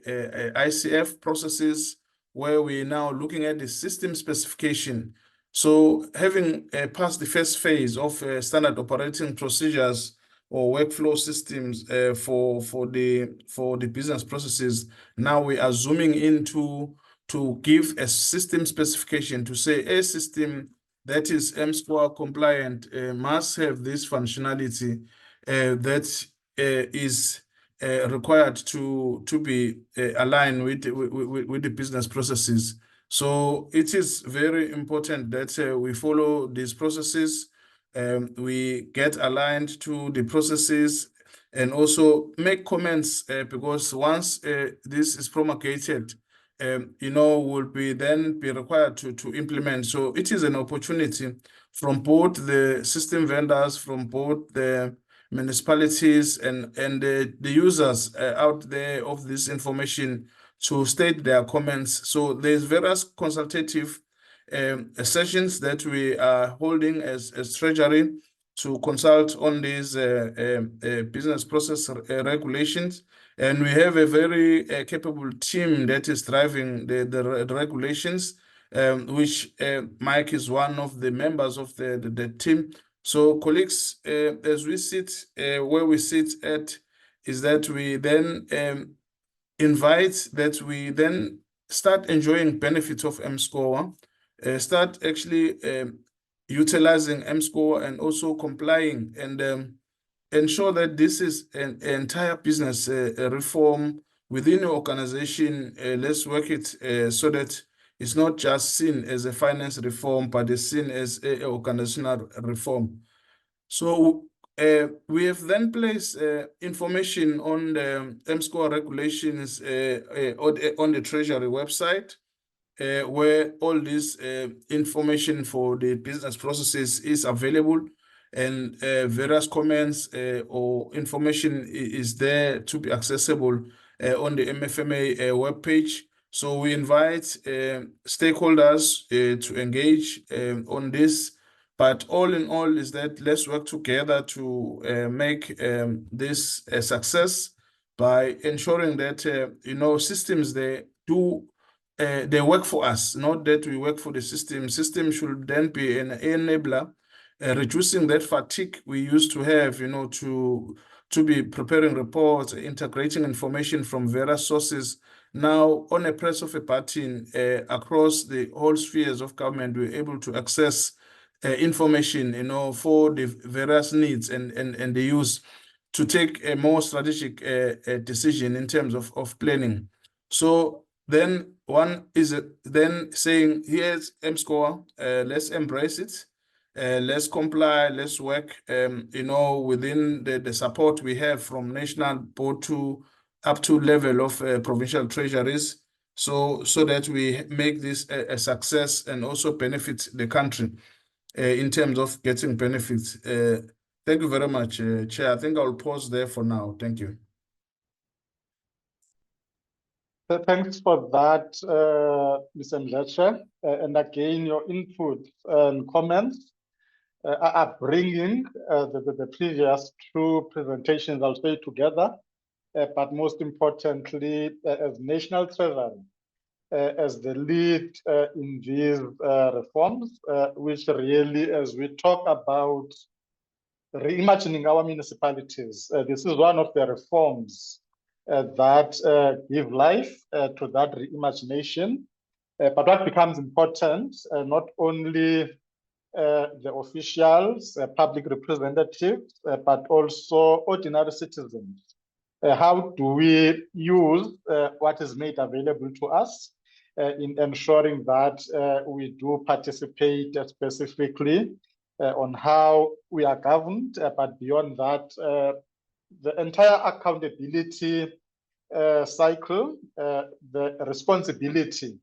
ICF processes, where we're now looking at the system specification. So having passed the first phase of standard operating procedures or workflow systems for the business processes, now we are zooming into to give a system specification to say a system that is mSCOA compliant must have this functionality that is required to be aligned with the business processes. So it is very important that we follow these processes, we get aligned to the processes, and also make comments because once this is promulgated, will then be required to implement. So it is an opportunity from both the system vendors, from both the municipalities and the users out there of this information to state their comments. So there's various consultative sessions that we are holding as Treasury to consult on these business process regulations. And we have a very capable team that is driving the regulations, which Mike is one of the members of the team. So colleagues, as we sit where we sit at, is that we then invite that we then start enjoying benefits of mSCOA, start actually utilizing mSCOA and also complying and ensure that this is an entire business reform within your organization. Let's work it so that it's not just seen as a finance reform, but it's seen as an organizational reform. So we have then placed information on the mSCOA regulations on the Treasury website, where all this information for the business processes is available, and various comments or information is there to be accessible on the MFMA webpage. So we invite stakeholders to engage on this. But all in all is that let's work together to make this a success by ensuring that systems they work for us, not that we work for the system. System should then be an enabler, reducing that fatigue we used to have, to be preparing reports, integrating information from various sources. Now, on a press of a button, across the whole spheres of government, we're able to access information, for the various needs and the use to take a more strategic decision in terms of planning. So then one is then saying, here's mSCOA, let's embrace it, let's comply, let's work, within the support we have from national board to up to level of provincial treasuries, so that we make this a success and also benefit the country in terms of getting benefits. Thank you very much, Chair. I think I'll pause there for now. Thank you. Thanks for that, Mr. Mdletshe. And again, your input and comments are bringing the previous two presentations, I'll say, together. But most importantly, as National Treasury, as the lead in these reforms, which really, as we talk about reimagining our municipalities, this is one of the reforms that give life to that reimagination. But what becomes important, not only the officials, public representatives, but also ordinary citizens. How do we use what is made available to us in ensuring that we do participate specifically on how we are governed, but beyond that, the entire accountability cycle, the responsibility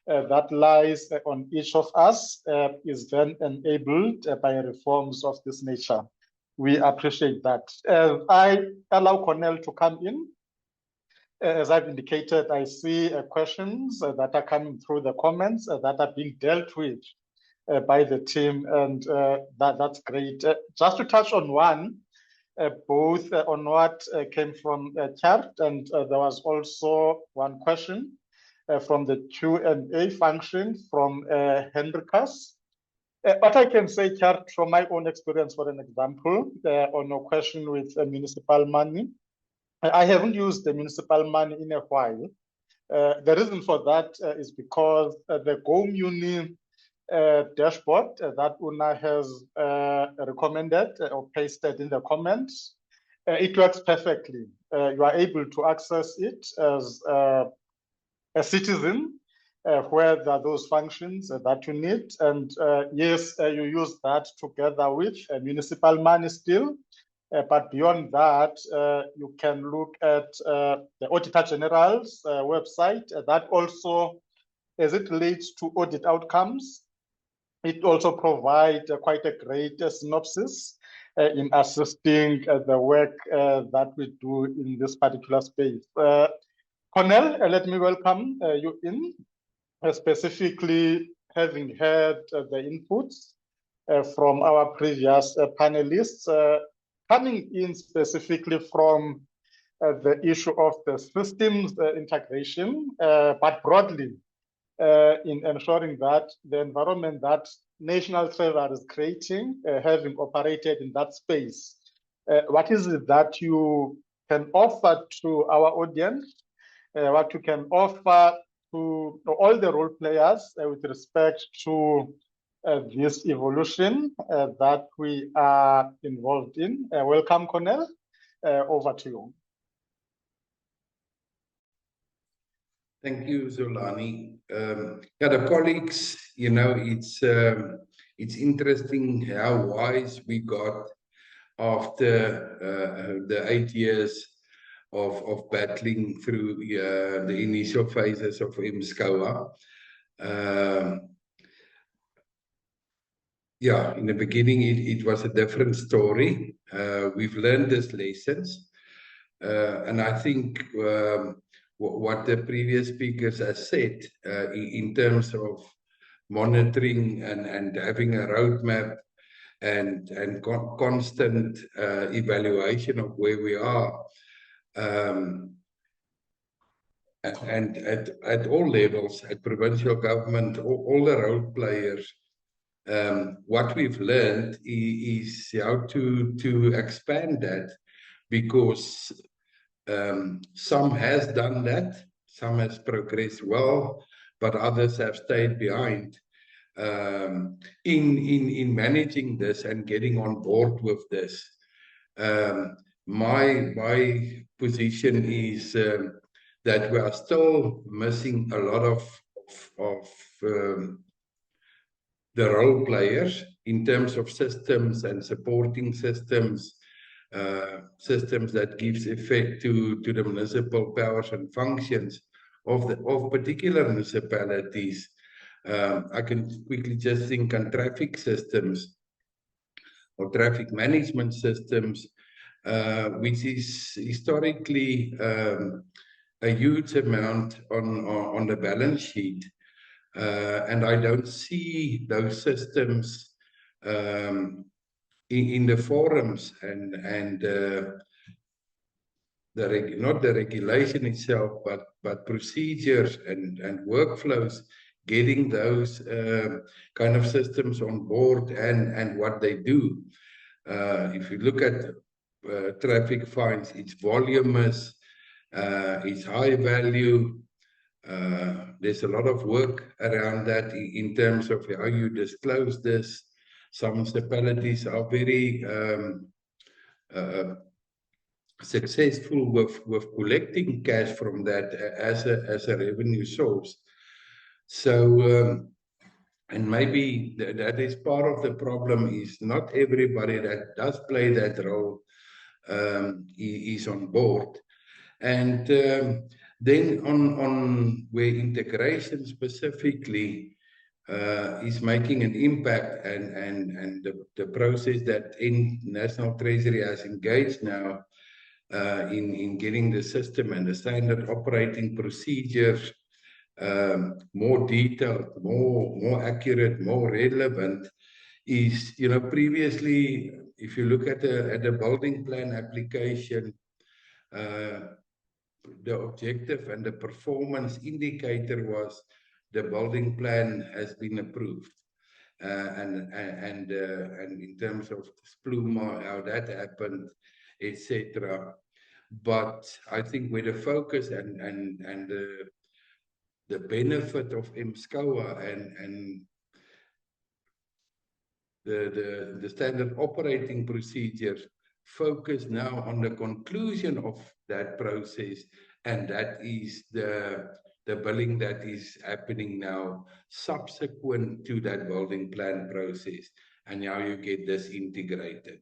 that lies on each of us is then enabled by reforms of this nature. We appreciate that. I allow Cornel to come in. As I've indicated, I see questions that are coming through the comments that are being dealt with by the team, and that's great. Just to touch on one, both on what came from Chart, and there was also one question from the Q&A function from Hendrikas. What I can say, Chart, from my own experience, for an example, on a question with municipal money, I haven't used the municipal money in a while. The reason for that is because the GoMuni dashboard that Una has recommended or pasted in the comments, it works perfectly. You are able to access it as a citizen, where there are those functions that you need. And yes, you use that together with municipal money still. But beyond that, you can look at the Auditor General's website. That also, as it relates to audit outcomes, it also provides quite a great synopsis in assisting the work that we do in this particular space. Cornel, let me welcome you in, specifically having heard the inputs from our previous panelists, coming in specifically from the issue of the systems integration, but broadly in ensuring that the environment that National Treasury is creating, having operated in that space, what is it that you can offer to our audience, what you can offer to all the role players with respect to this evolution that we are involved in. Welcome, Cornel. Over to you. Thank you, Zolani. Yeah, the colleagues, you know, it's interesting how wise we got after the 8 years of battling through the initial phases of mSCOA. Yeah, in the beginning, it was a different story. We've learned these lessons. And I think what the previous speakers have said in terms of monitoring and having a roadmap and constant evaluation of where we are, and at all levels, at provincial government, all the role players, what we've learned is how to expand that, because some has done that, some has progressed well, but others have stayed behind in managing this and getting on board with this. My position is that we are still missing a lot of the role players in terms of systems and supporting systems, systems that gives effect to the municipal powers and functions of particular municipalities. I can quickly just think on traffic systems or traffic management systems, which is historically a huge amount on the balance sheet. And I don't see those systems in the forums and not the regulation itself, but procedures and workflows, getting those kind of systems on board and what they do. If you look at traffic fines, it's voluminous, it's high value. There's a lot of work around that in terms of how you disclose this. Some municipalities are very successful with collecting cash from that as a revenue source. So, and maybe that is part of the problem, is not everybody that does play that role is on board. And then on where integration specifically is making an impact, and the process that National Treasury has engaged now in getting the system and the standard operating procedures more detailed, more accurate, more relevant, is, you know, previously, if you look at the building plan application, the objective and the performance indicator was the building plan has been approved, and in terms of Spluma, how that happened, etc. But I think with the focus and the benefit of mSCOA and the standard operating procedures focus now on the conclusion of that process, and that is the billing that is happening now subsequent to that building plan process, and how you get this integrated.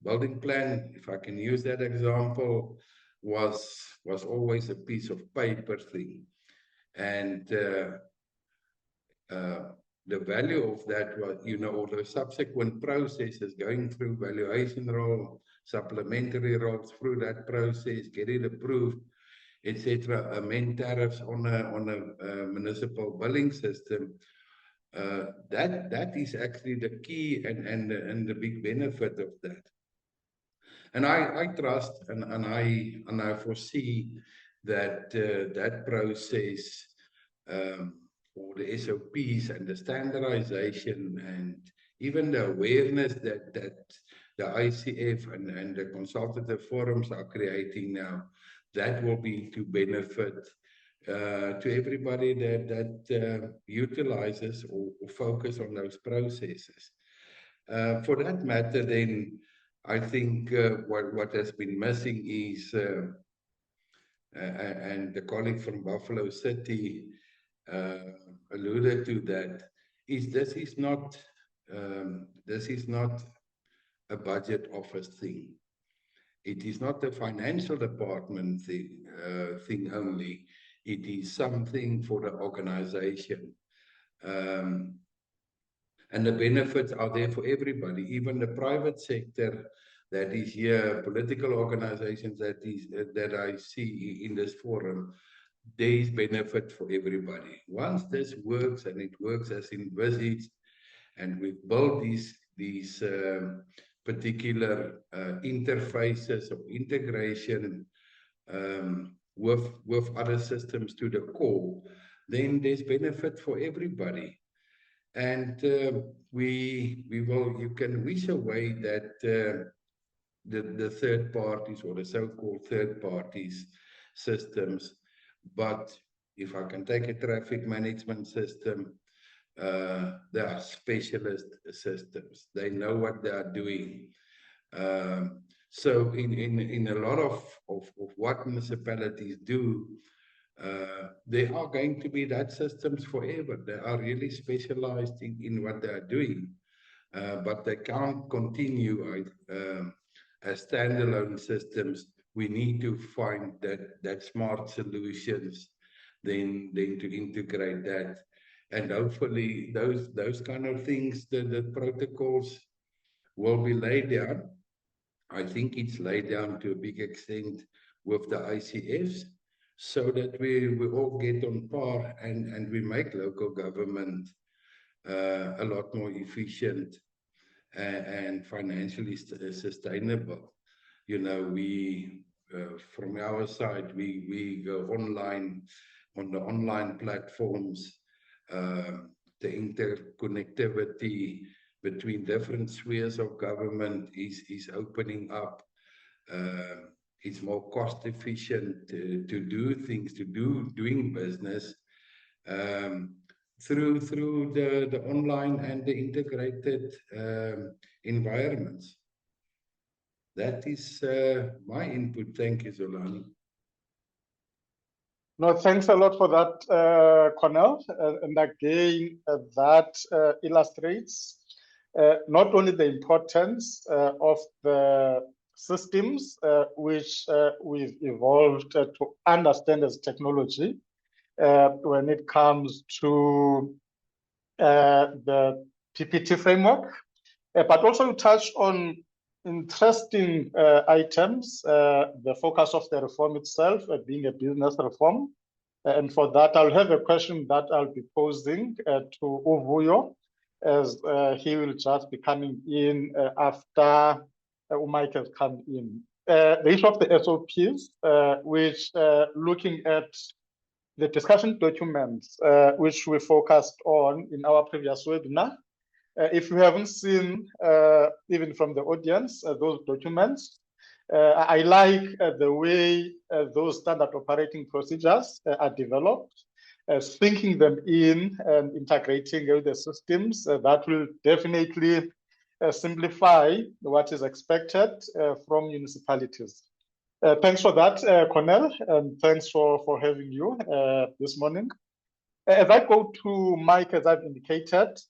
Building plan, if I can use that example, was always a piece of paper thing, and the value of that was, you know, all the subsequent processes, going through valuation roll, supplementary rolls through that process, get it approved, etc. Amend tariffs on a municipal billing system. That is actually the key and the big benefit of that. And I trust and I foresee that that process, or the SOPs and the standardization and even the awareness that the ICF and the consultative forums are creating now, that will be to benefit to everybody that utilizes or focus on those processes. For that matter, then, I think what has been missing is, and the colleague from Buffalo City alluded to that, is this is not a budget office thing. It is not the financial department thing only. It is something for the organization. And the benefits are there for everybody, even the private sector that is here, political organizations that I see in this forum. There is benefit for everybody. Once this works and it works as envisaged, and we've built these particular interfaces of integration with other systems to the core, then there's benefit for everybody. And you can wish away that the third parties or the so-called third parties systems. But if I can take a traffic management system, there are specialist systems. They know what they are doing. So in a lot of what municipalities do, there are going to be that systems forever. They are really specialized in what they are doing, but they can't continue as standalone systems. We need to find that smart solutions, then to integrate that, and hopefully those kind of things, the protocols will be laid down. I think it's laid down to a big extent with the ICFs, so that we all get on par and we make local government a lot more efficient and financially sustainable. You know, we from our side, we go online on the online platforms. The interconnectivity between different spheres of government is opening up. It's more cost efficient to do things, doing business through the online and the integrated environments. That is my input. Thank you, Zolani. No, thanks a lot for that, Cornel. And again, that illustrates not only the importance of the systems which we've evolved to understand as technology when it comes to the PPT framework, but also you touched on interesting items, the focus of the reform itself being a business reform. And for that, I'll have a question that I'll be posing to Vuyo, as he will just be coming in after Mike has come in. The issue of the SOPs, which looking at the discussion documents, which we focused on in our previous webinar. If you haven't seen, even from the audience, those documents, I like the way those standard operating procedures are developed, syncing them in and integrating with the systems. That will definitely simplify what is expected from municipalities. Thanks for that, Cornel, and thanks for having you this morning. As I go to Mike, as I've indicated,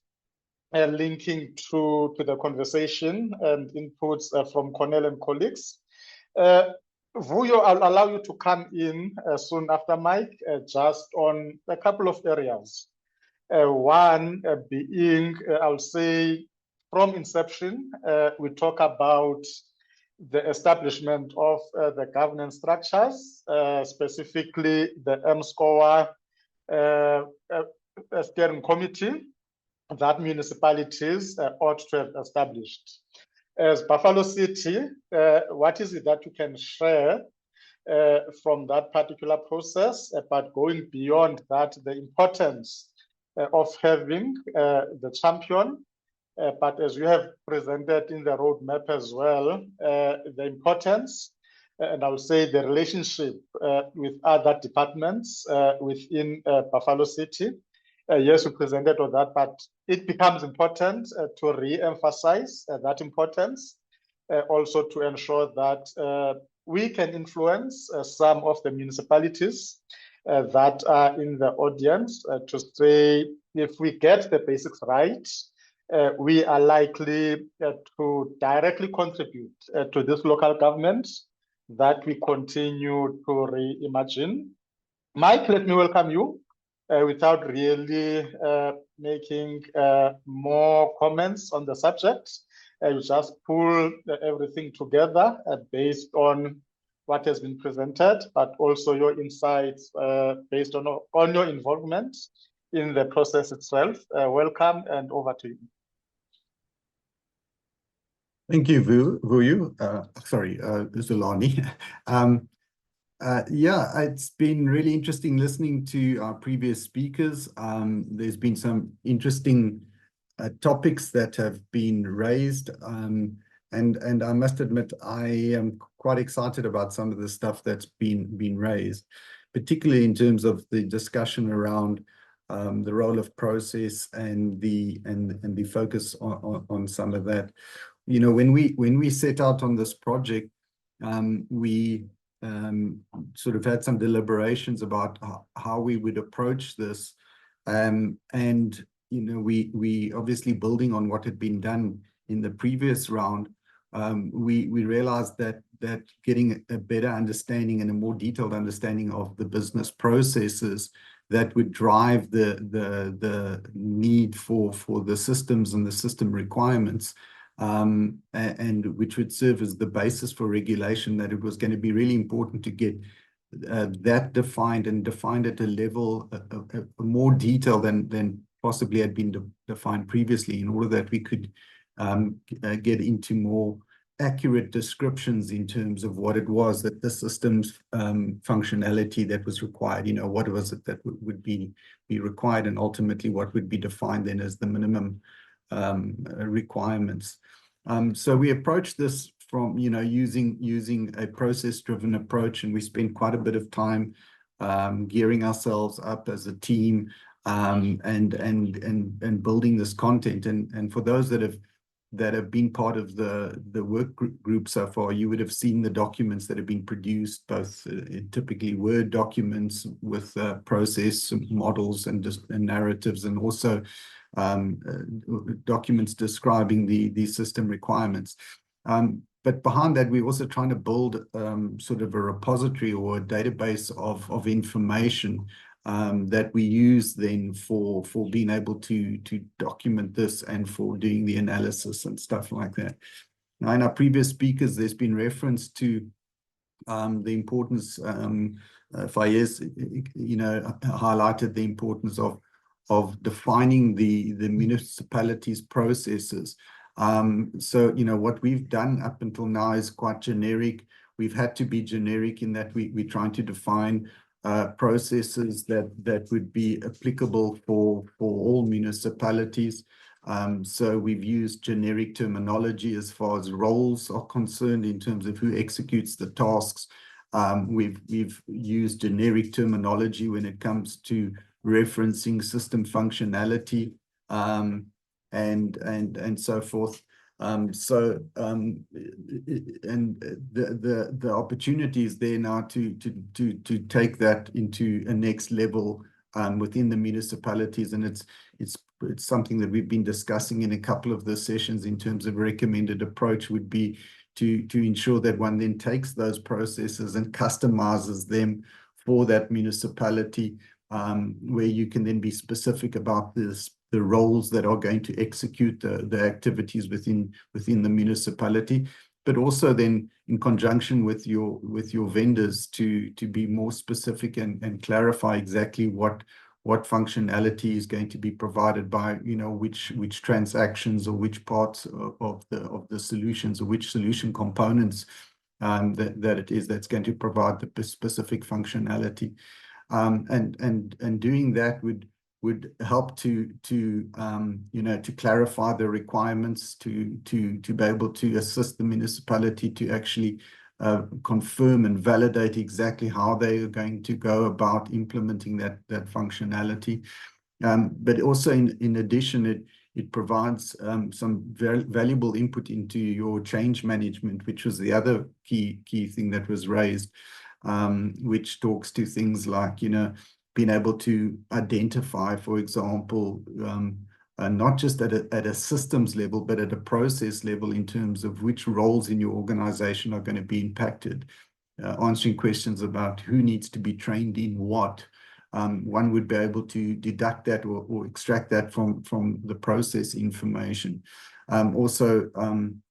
linking to the conversation and inputs from Cornel and colleagues. Vuyo, I'll allow you to come in soon after Mike, just on a couple of areas. One being, I'll say, from inception, we talk about the establishment of the governance structures, specifically the mSCOA steering committee, that municipalities ought to have established. As Buffalo City, what is it that you can share from that particular process, but going beyond that, the importance of having the champion, but as you have presented in the roadmap as well, the importance, and I would say the relationship with other departments within Buffalo City. Yes, we presented on that, but it becomes important to re-emphasize that importance, also to ensure that we can influence some of the municipalities that are in the audience to say, if we get the basics right, we are likely to directly contribute to this local government that we continue to reimagine. Mike, let me welcome you without really making more comments on the subject. You just pull everything together based on what has been presented, but also your insights based on your involvement in the process itself. Welcome, and over to you. Thank you, Vuyo. Zolani. Yeah, it's been really interesting listening to our previous speakers. There's been some interesting topics that have been raised, and I must admit I am quite excited about some of the stuff that's been raised, particularly in terms of the discussion around the role of process and the focus on some of that. You know, when we set out on this project, we sort of had some deliberations about how we would approach this, and you know, we obviously, building on what had been done in the previous round, we realized that getting a better understanding and a more detailed understanding of the business processes that would drive the need for the systems and the system requirements, and which would serve as the basis for regulation, that it was going to be really important to get that defined, and defined at a level more detail than possibly had been defined previously, in order that we could get into more accurate descriptions in terms of what it was that the system's functionality that was required. You know, what was it that would be required, and ultimately what would be defined then as the minimum requirements. So we approached this from, you know, using a process-driven approach, and we spent quite a bit of time gearing ourselves up as a team, and building this content. And for those that have been part of the work group so far, you would have seen the documents that have been produced, both typically Word documents with process models and narratives, and also documents describing the system requirements. But behind that, we're also trying to build sort of a repository or a database of information that we use then for being able to document this and for doing the analysis and stuff like that. Now, in our previous speakers, there's been reference to the importance, Faez, you know, highlighted the importance of defining the municipality's processes. So, you know, what we've done up until now is quite generic. We've had to be generic in that we're trying to define processes that would be applicable for all municipalities. So we've used generic terminology as far as roles are concerned, in terms of who executes the tasks. We've used generic terminology when it comes to referencing system functionality, and so forth. And the opportunity is there now to take that into a next level within the municipalities, and it's something that we've been discussing in a couple of the sessions. In terms of recommended approach, would be to ensure that one then takes those processes and customizes them for that municipality, where you can then be specific about the roles that are going to execute the activities within the municipality, but also then in conjunction with your vendors to be more specific and clarify exactly what what functionality is going to be provided by, you know, which transactions or which parts of the solutions, or which solution components that it is that's going to provide the specific functionality. And doing that would help to you know, to clarify the requirements, to be able to assist the municipality to actually confirm and validate exactly how they are going to go about implementing that functionality. But also in addition, it provides some very valuable input into your change management, which was the other key thing that was raised, which talks to things like, you know, being able to identify, for example, not just at a systems level, but at a process level in terms of which roles in your organization are going to be impacted, answering questions about who needs to be trained in what. One would be able to deduct that or extract that from the process information. Also,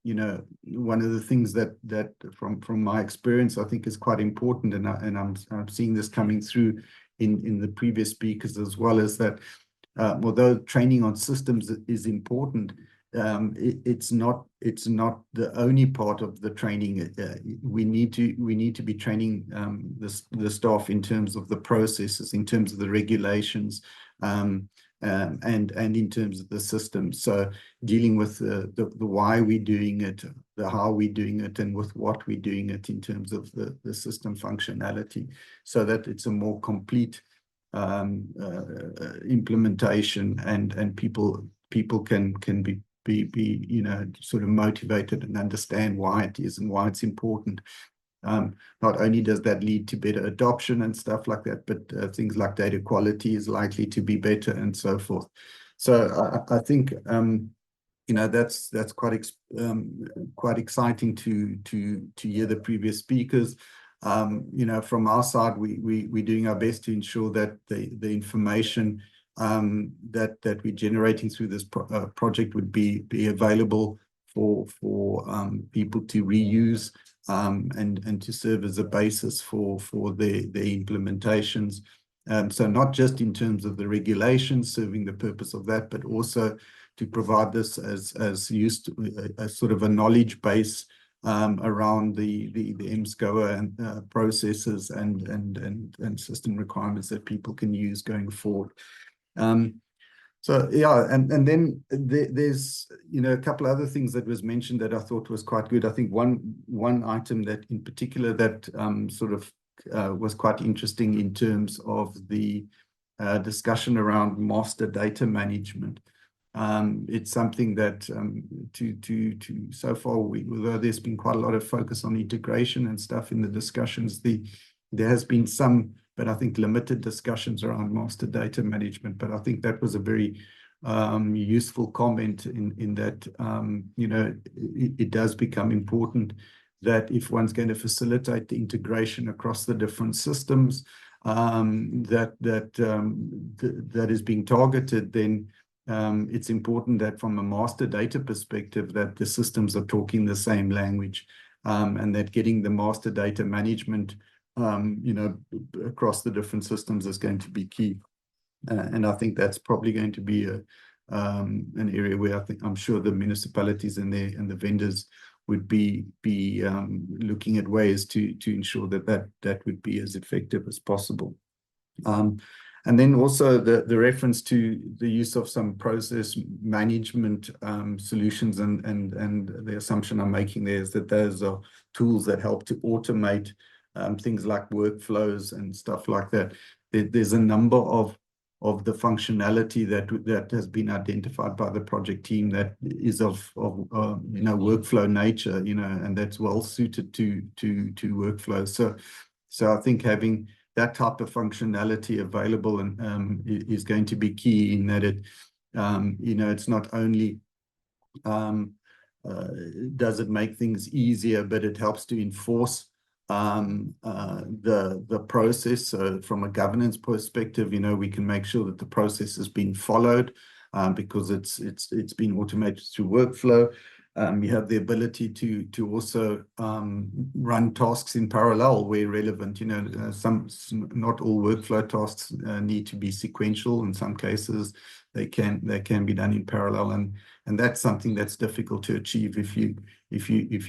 you know, one of the things that from my experience, I think is quite important, and I'm seeing this coming through in the previous speakers as well, is that although training on systems is important, it's not the only part of the training. We need to be training the staff in terms of the processes, in terms of the regulations, and in terms of the systems. So dealing with the why we're doing it, the how we're doing it, and with what we're doing it in terms of the system functionality, so that it's a more complete implementation, and people can be you know, sort of motivated and understand why it is and why it's important. Not only does that lead to better adoption and stuff like that, but things like data quality is likely to be better and so forth. So I think you know, that's quite exciting to hear the previous speakers. You know, from our side, we're doing our best to ensure that the information that we're generating through this project would be available for people to reuse, and to serve as a basis for the implementations. So not just in terms of the regulations serving the purpose of that, but also to provide this as used as sort of a knowledge base around the mSCOA and processes and system requirements that people can use going forward. So yeah, and then there's, you know, a couple of other things that was mentioned that I thought was quite good. I think one item that in particular that sort of was quite interesting in terms of the discussion around master data management. It's something that so far, although there's been quite a lot of focus on integration and stuff in the discussions, there has been some, but I think limited discussions around master data management. But I think that was a very useful comment in that, you know, it does become important that if one's going to facilitate the integration across the different systems that is being targeted, then it's important that from a master data perspective that the systems are talking the same language, and that getting the master data management you know, across the different systems is going to be key. And I think that's probably going to be an area where I'm sure the municipalities and the vendors would be looking at ways to ensure that would be as effective as possible. And then also the reference to the use of some process management solutions, and the assumption I'm making there is that those are tools that help to automate things like workflows and stuff like that. There's a number of the functionality that has been identified by the project team that is of you know, workflow nature, you know, and that's well suited to workflows. So I think having that type of functionality available and is going to be key, in that it you know, it's not only does it make things easier, but it helps to enforce the process. So from a governance perspective, you know, we can make sure that the process has been followed because it's been automated through workflow. You have the ability to also run tasks in parallel where relevant. Not all workflow tasks need to be sequential. In some cases, they can be done in parallel, and that's something that's difficult to achieve if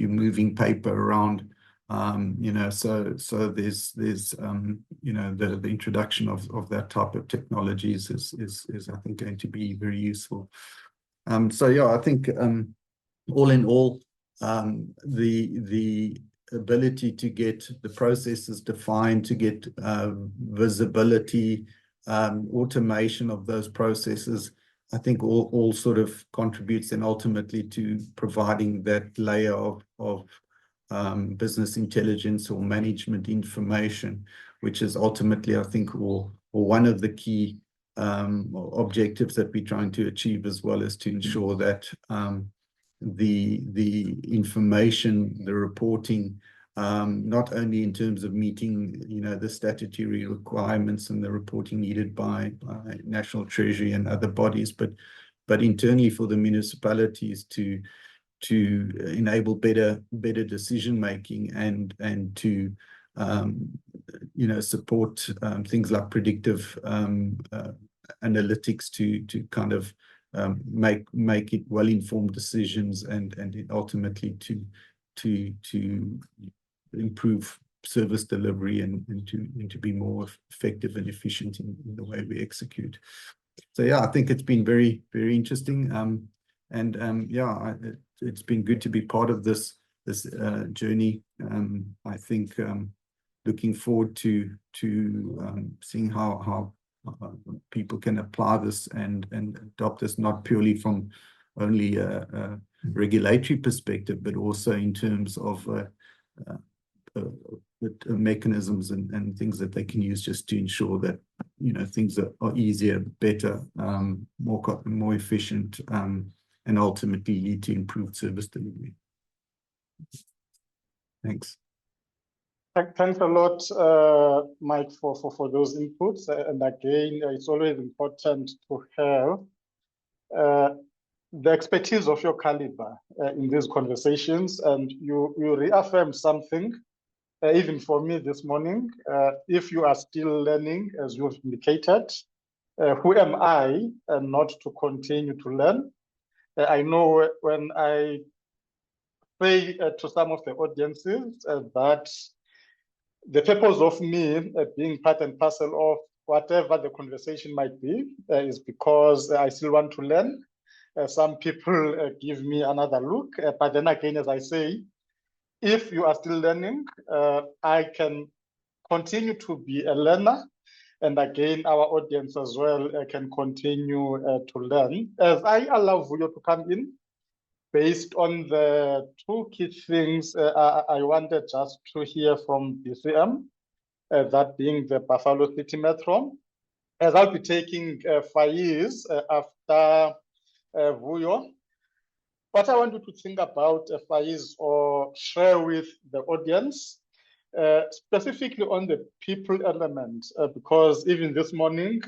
you're moving paper around. So there's the introduction of that type of technologies is I think going to be very useful. So yeah, I think all in all, the ability to get the processes defined, to get visibility, automation of those processes, I think all sort of contributes then ultimately to providing that layer of business intelligence or management information, which is ultimately, I think, or one of the key objectives that we're trying to achieve, as well as to ensure that the information, the reporting, not only in terms of meeting, the statutory requirements and the reporting needed by National Treasury and other bodies, but internally for the municipalities to enable better decision making and to support things like predictive analytics to kind of make it well-informed decisions and ultimately to improve service delivery and to be more effective and efficient in the way we execute. So yeah, I think it's been very, very interesting. Yeah, it's been good to be part of this journey. I think looking forward to seeing how people can apply this and adopt this, not purely from only a regulatory perspective, but also in terms of mechanisms and things that they can use just to ensure that things are easier, better, more efficient, and ultimately lead to improved service delivery. Thanks. Thanks a lot, Mike, for those inputs. And again, it's always important to have the expertise of your caliber in these conversations. And you reaffirm something, even for me this morning. If you are still learning, as you've indicated, who am I not to continue to learn? I know when I say to some of the audiences that the purpose of me being part and parcel of whatever the conversation might be is because I still want to learn. Some people give me another look, but then again, as I say, if you are still learning, I can continue to be a learner. And again, our audience as well can continue to learn. As I allow Vuyo to come in, based on the two key things I wanted just to hear from BCM, that being the Buffalo City Metro, as I'll be taking Faez after Vuyo. What I want you to think about Faez or share with the audience, specifically on the people element, because even this morning,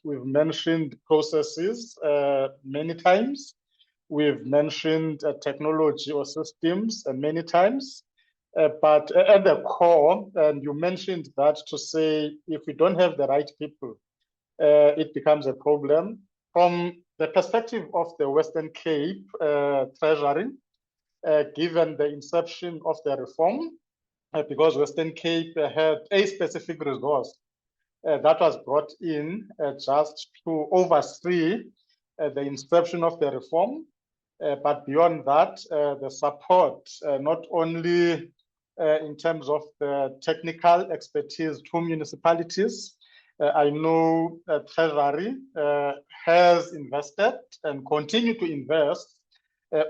we've mentioned processes many times. We've mentioned technology or systems many times, but at the core, and you mentioned that to say, if we don't have the right people, it becomes a problem. From the perspective of the Western Cape Treasury, given the inception of the reform, because Western Cape had a specific resource that was brought in just to oversee the inception of the reform. But beyond that, the support, not only in terms of the technical expertise to municipalities, I know Treasury has invested and continue to invest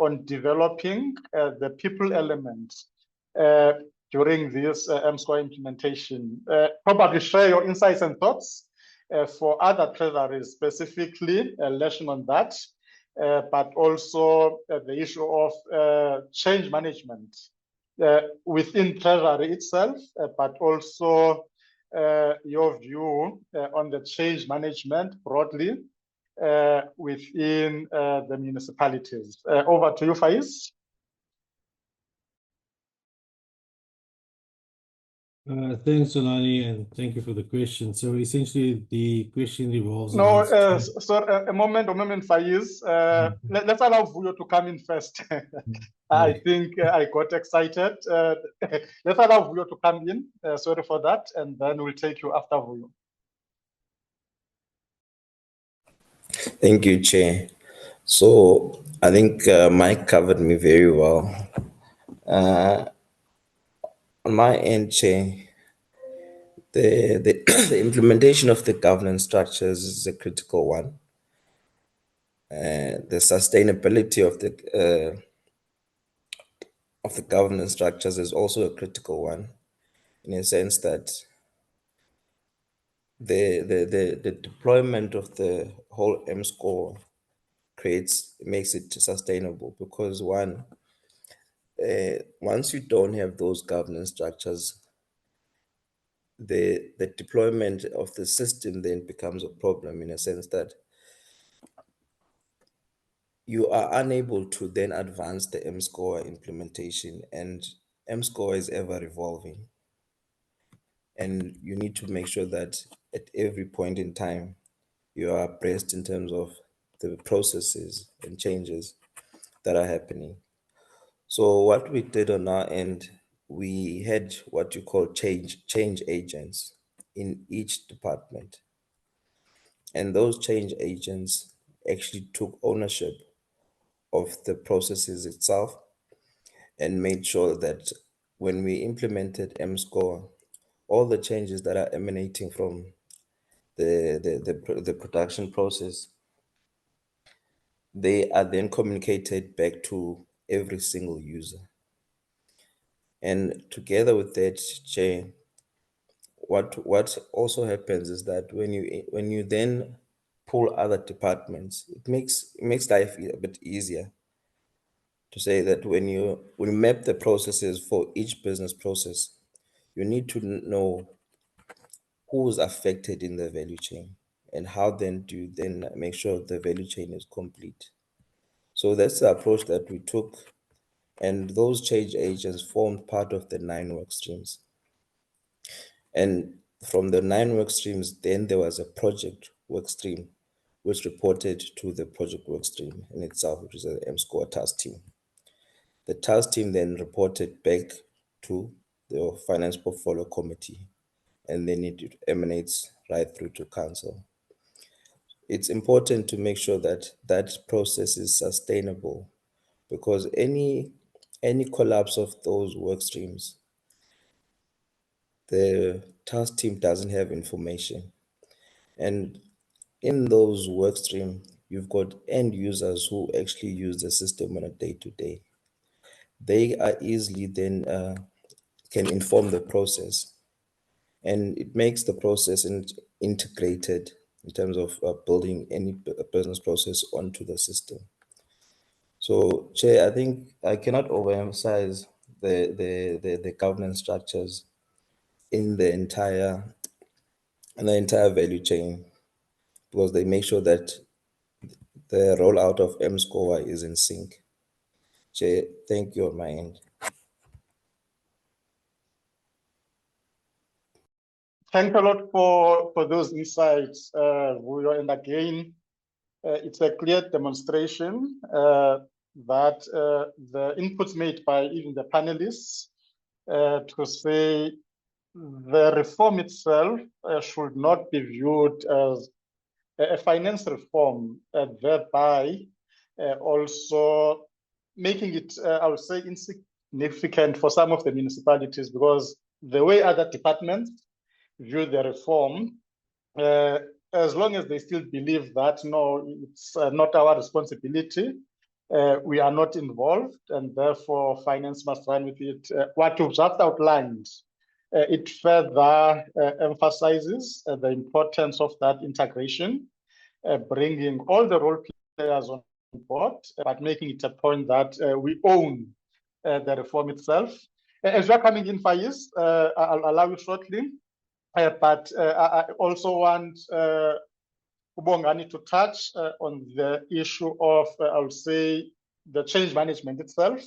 on developing the people element during this mSCOA implementation. Probably share your insights and thoughts for other treasuries, specifically lesson on that, but also the issue of change management within Treasury itself, but also your view on the change management broadly within the municipalities. Over to you, Faez. Thanks, Zolani, and thank you for the question. So essentially, the question revolves No, around... a moment, Faez. Let's allow Vuyo to come in first. I think I got excited. Let's allow Vuyo to come in. Sorry for that, and then we'll take you after Vuyo. Thank you, Chair. So I think Mike covered me very well. On my end, Chair, the the implementation of the governance structures is a critical one. The sustainability of the governance structures is also a critical one, in a sense that the deployment of the whole mSCOA makes it sustainable, because once you don't have those governance structures, the deployment of the system then becomes a problem, in a sense that you are unable to then advance the mSCOA implementation, and mSCOA is ever evolving. And you need to make sure that at every point in time, you are abreast in terms of the processes and changes that are happening. So what we did on our end, we had what you call change agents in each department. And those change agents actually took ownership of the processes itself and made sure that when we implemented mSCOA, all the changes that are emanating from the production process, they are then communicated back to every single user. And together with that, Jay, what also happens is that when you then pull other departments, it makes life a bit easier to say that when you map the processes for each business process, you need to know who's affected in the value chain, and how then do you then make sure the value chain is complete. So that's the approach that we took, and those change agents formed part of the 9 work streams. And from the 9 work streams, then there was a project work stream, which reported to the project work stream in itself, which is the mSCOA task team. The task team then reported back to the finance portfolio committee, and then it emanates right through to council. It's important to make sure that that process is sustainable, because any collapse of those work streams, the task team doesn't have information. And in those work streams, you've got end users who actually use the system on a day-to-day. They are easily then can inform the process, and it makes the process integrated in terms of building any business process onto the system. So, Chair, I think I cannot overemphasize the governance structures in the entire value chain, because they make sure that the rollout of mSCOA is in sync. Chair, thank you on my end. Thanks a lot for those insights, Vuyo. And again, it's a clear demonstration that the inputs made by even the panelists to say the reform itself should not be viewed as a finance reform, thereby also making it, I would say, insignificant for some of the municipalities, because the way other departments view the reform, as long as they still believe that, no, it's not our responsibility, we are not involved, and therefore finance must run with it. What you've just outlined, it further emphasizes the importance of that integration, bringing all the role players on board, but making it a point that we own the reform itself. As you're coming in, Faez, I'll allow you shortly, but I also want Bongani to touch on the issue of, I would say, the change management itself,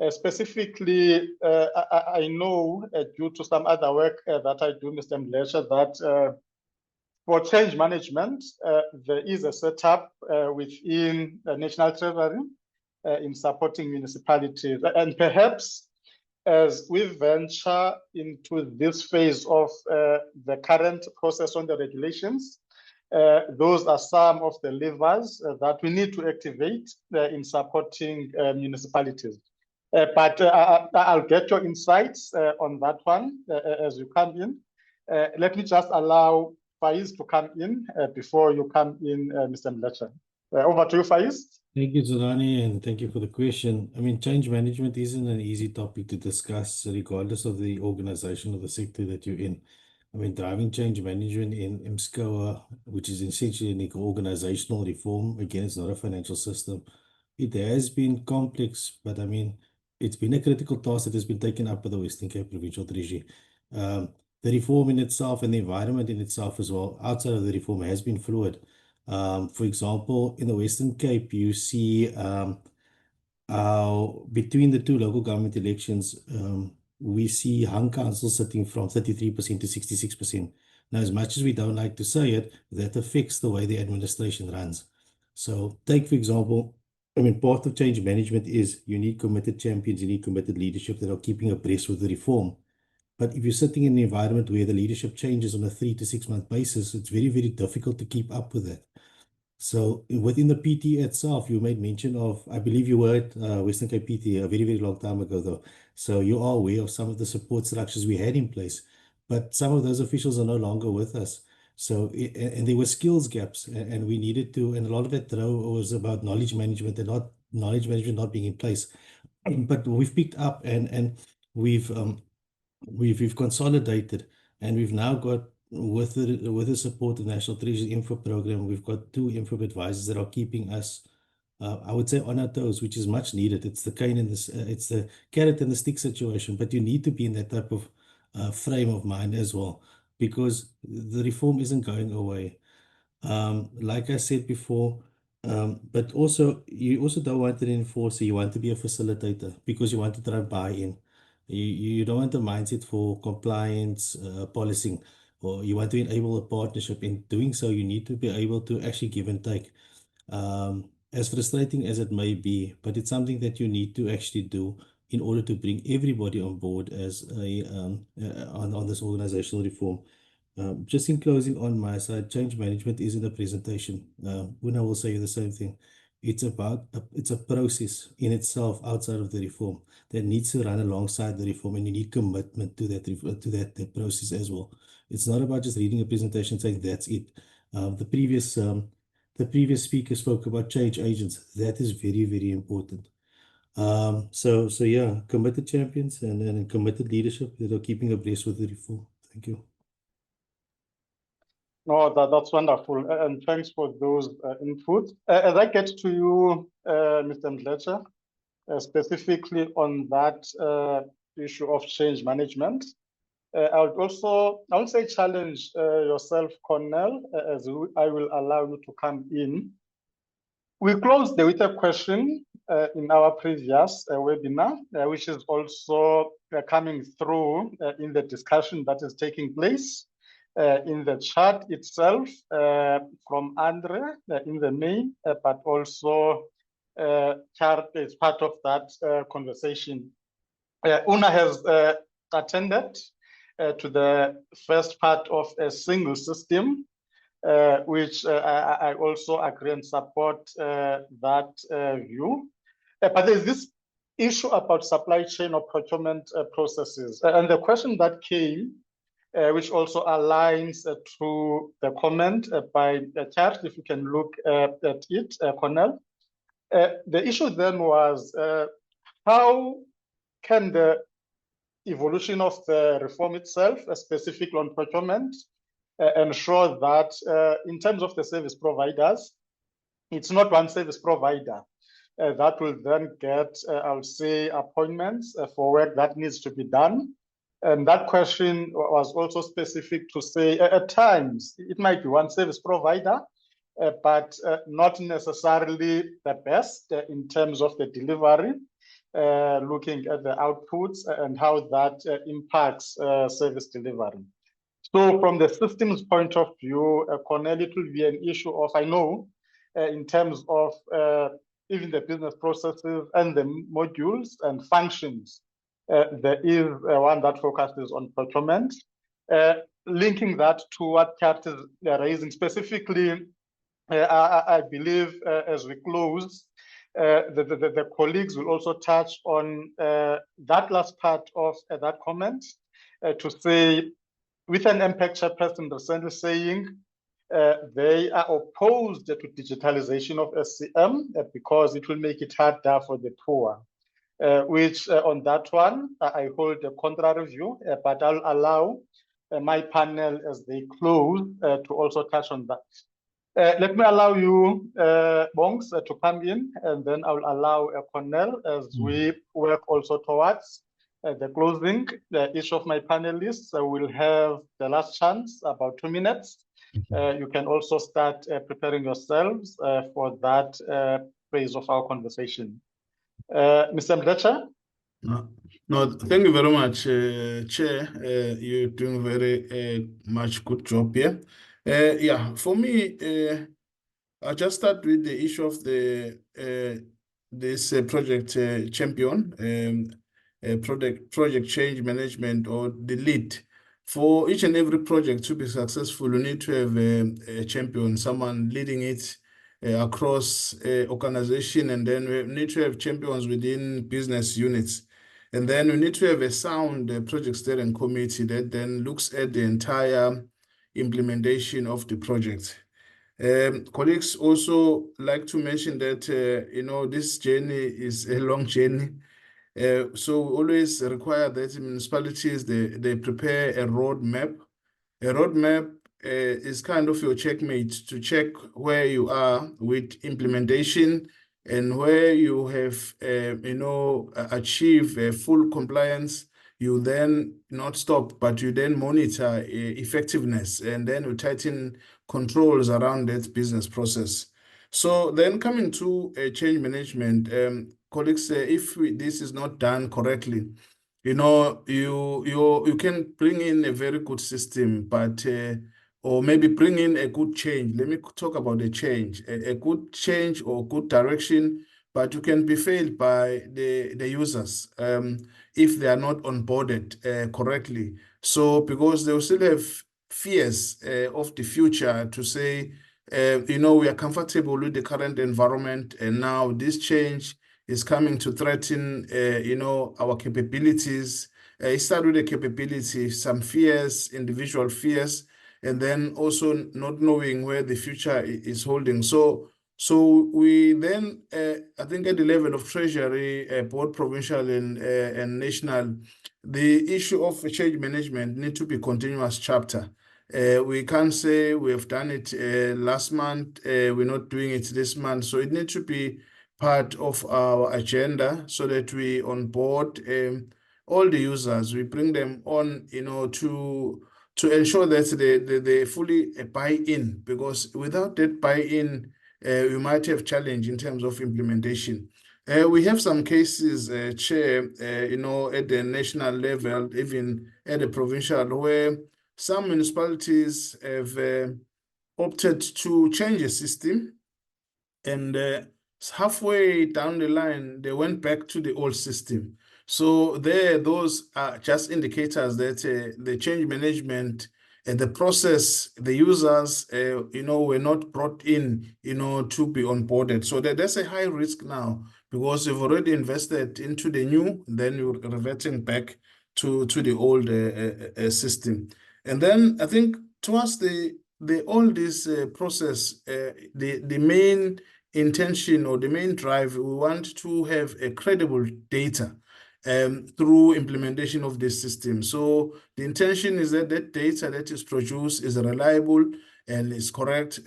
Specifically, I know due to some other work that I do, Mr. Mdletshe, that for change management, there is a setup within the National Treasury in supporting municipalities. And perhaps as we venture into this phase of the current process on the regulations, those are some of the levers that we need to activate in supporting municipalities. But I'll get your insights on that one as you come in. Let me just allow Faez to come in before you come in, Mr. Mdletshe. Over to you, Faez. Thank you, Zolani, and thank you for the question. I mean, change management isn't an easy topic to discuss, regardless of the organization or the sector that you're in. I mean, driving change management in mSCOA, which is essentially an organizational reform, again, it's not a financial system. It has been complex, but I mean, it's been a critical task that has been taken up by the Western Cape Provincial Treasury. The reform in itself and the environment in itself as well, outside of the reform, has been fluid. For example, in the Western Cape, you see how between the two local government elections, we see hung council sitting from 33% to 66%. Now, as much as we don't like to say it, that affects the way the administration runs. So take, for example, I mean, part of change management is you need committed champions, you need committed leadership that are keeping abreast with the reform. But if you're sitting in an environment where the leadership changes on a 3 to 6 month basis, it's very, very difficult to keep up with that. So within the PT itself, you made mention of, I believe you were at Western Cape PT a very, very long time ago, though. So you are aware of some of the support structures we had in place, but some of those officials are no longer with us. So, and there were skills gaps, and we needed to, and a lot of it was about knowledge management and knowledge management not being in place. But we've picked up and we've consolidated, and we've now got, with the support of the National Treasury Info Program, we've got 2 Info advisors that are keeping us, I would say, on our toes, which is much needed. It's the cane and it's the carrot and the stick situation, but you need to be in that type of frame of mind as well, because the reform isn't going away. Like I said before, but also you also don't want an enforcer, you want to be a facilitator because you want to try and buy in. You don't want a mindset for compliance, policing, or you want to enable a partnership. In doing so, you need to be able to actually give and take. As frustrating as it may be, but it's something that you need to actually do in order to bring everybody on board as on this organizational reform. Just in closing on my side, change management isn't a presentation. Una will say the same thing. It's a process in itself outside of the reform that needs to run alongside the reform, and you need commitment to that process as well. It's not about just reading a presentation saying that's it. The previous speaker spoke about change agents. That is very, very important. So yeah, committed champions and committed leadership that are keeping abreast with the reform. Thank you. No, that's wonderful, and thanks for those inputs. As I get to you, Mr. Mdletshe, specifically on that issue of change management, I would say challenge yourself, Cornel, as I will allow you to come in. We closed with a question in our previous webinar, which is also coming through in the discussion that is taking place in the chat itself from Andre in the main, but also Chart is part of that conversation. Una has attended to the first part of a single system, which I also agree and support that view. But there's this issue about supply chain or procurement processes. And the question that came, which also aligns to the comment by Chart, if you can look at it, Cornel. The issue then was how can the evolution of the reform itself, specifically on procurement, ensure that in terms of the service providers, it's not one service provider that will then get, I would say, appointments for work that needs to be done. And that question was also specific to say, at times, it might be one service provider, but not necessarily the best in terms of the delivery. looking at the outputs and how that impacts service delivery. So from the systems point of view, Cornel, it will be an issue of, I know, in terms of even the business processes and the modules and functions, there is one that focuses on procurement. Linking that to what Kat is raising specifically, I believe as we close, the colleagues will also touch on that last part of that comment to say, with an impact chairperson recently saying they are opposed to digitalization of SCM because it will make it harder for the poor. Which on that one, I hold a contrary view, but I'll allow my panel as they close to also touch on that. Let me allow you, Bongs, to come in, and then I'll allow Cornel as we work also towards the closing. Each of my panelists will have the last chance, about 2 minutes. You can also start preparing yourselves for that phase of our conversation. Mr. Mdletshe? No, thank you very much, Chair. You're doing very much good job here. Yeah, for me, I'll just start with the issue of the this project champion, project change management, or the lead. For each and every project to be successful, you need to have a champion, someone leading it across organization, and then we need to have champions within business units. And then we need to have a sound project steering committee that then looks at the entire implementation of the project. Colleagues also like to mention that, this journey is a long journey. So we always require that municipalities, they prepare a roadmap. A roadmap is kind of your checkmate to check where you are with implementation and where you have, achieved full compliance. You then not stop, but you then monitor effectiveness, and then you tighten controls around that business process. So then coming to change management, colleagues say if this is not done correctly, you can bring in a very good system, but or maybe bring in a good change. Let me talk about the change, a good change or good direction, but you can be failed by the users if they are not onboarded correctly. So because they will still have fears of the future to say, we are comfortable with the current environment, and now this change is coming to threaten, our capabilities. It started with the capability, some fears, individual fears, and then also not knowing where the future is holding. So we then, I think at the level of Treasury, both provincial and national, the issue of change management need to be continuous chapter. We can't say we have done it last month, we're not doing it this month. So it needs to be part of our agenda so that we onboard all the users, we bring them on, to ensure that they fully buy in, because without that buy-in, we might have challenge in terms of implementation. We have some cases, Chair, at the national level, even at the provincial, where some municipalities have opted to change the system, and halfway down the line, they went back to the old system. So those are just indicators that the change management and the process, the users, were not brought in, to be onboarded. So there's a high risk now, because you've already invested into the new, then you're reverting back to the old system. And then I think towards all this process, the main intention or the main drive, we want to have a credible data through implementation of this system. So the intention is that that data that is produced is reliable and is correct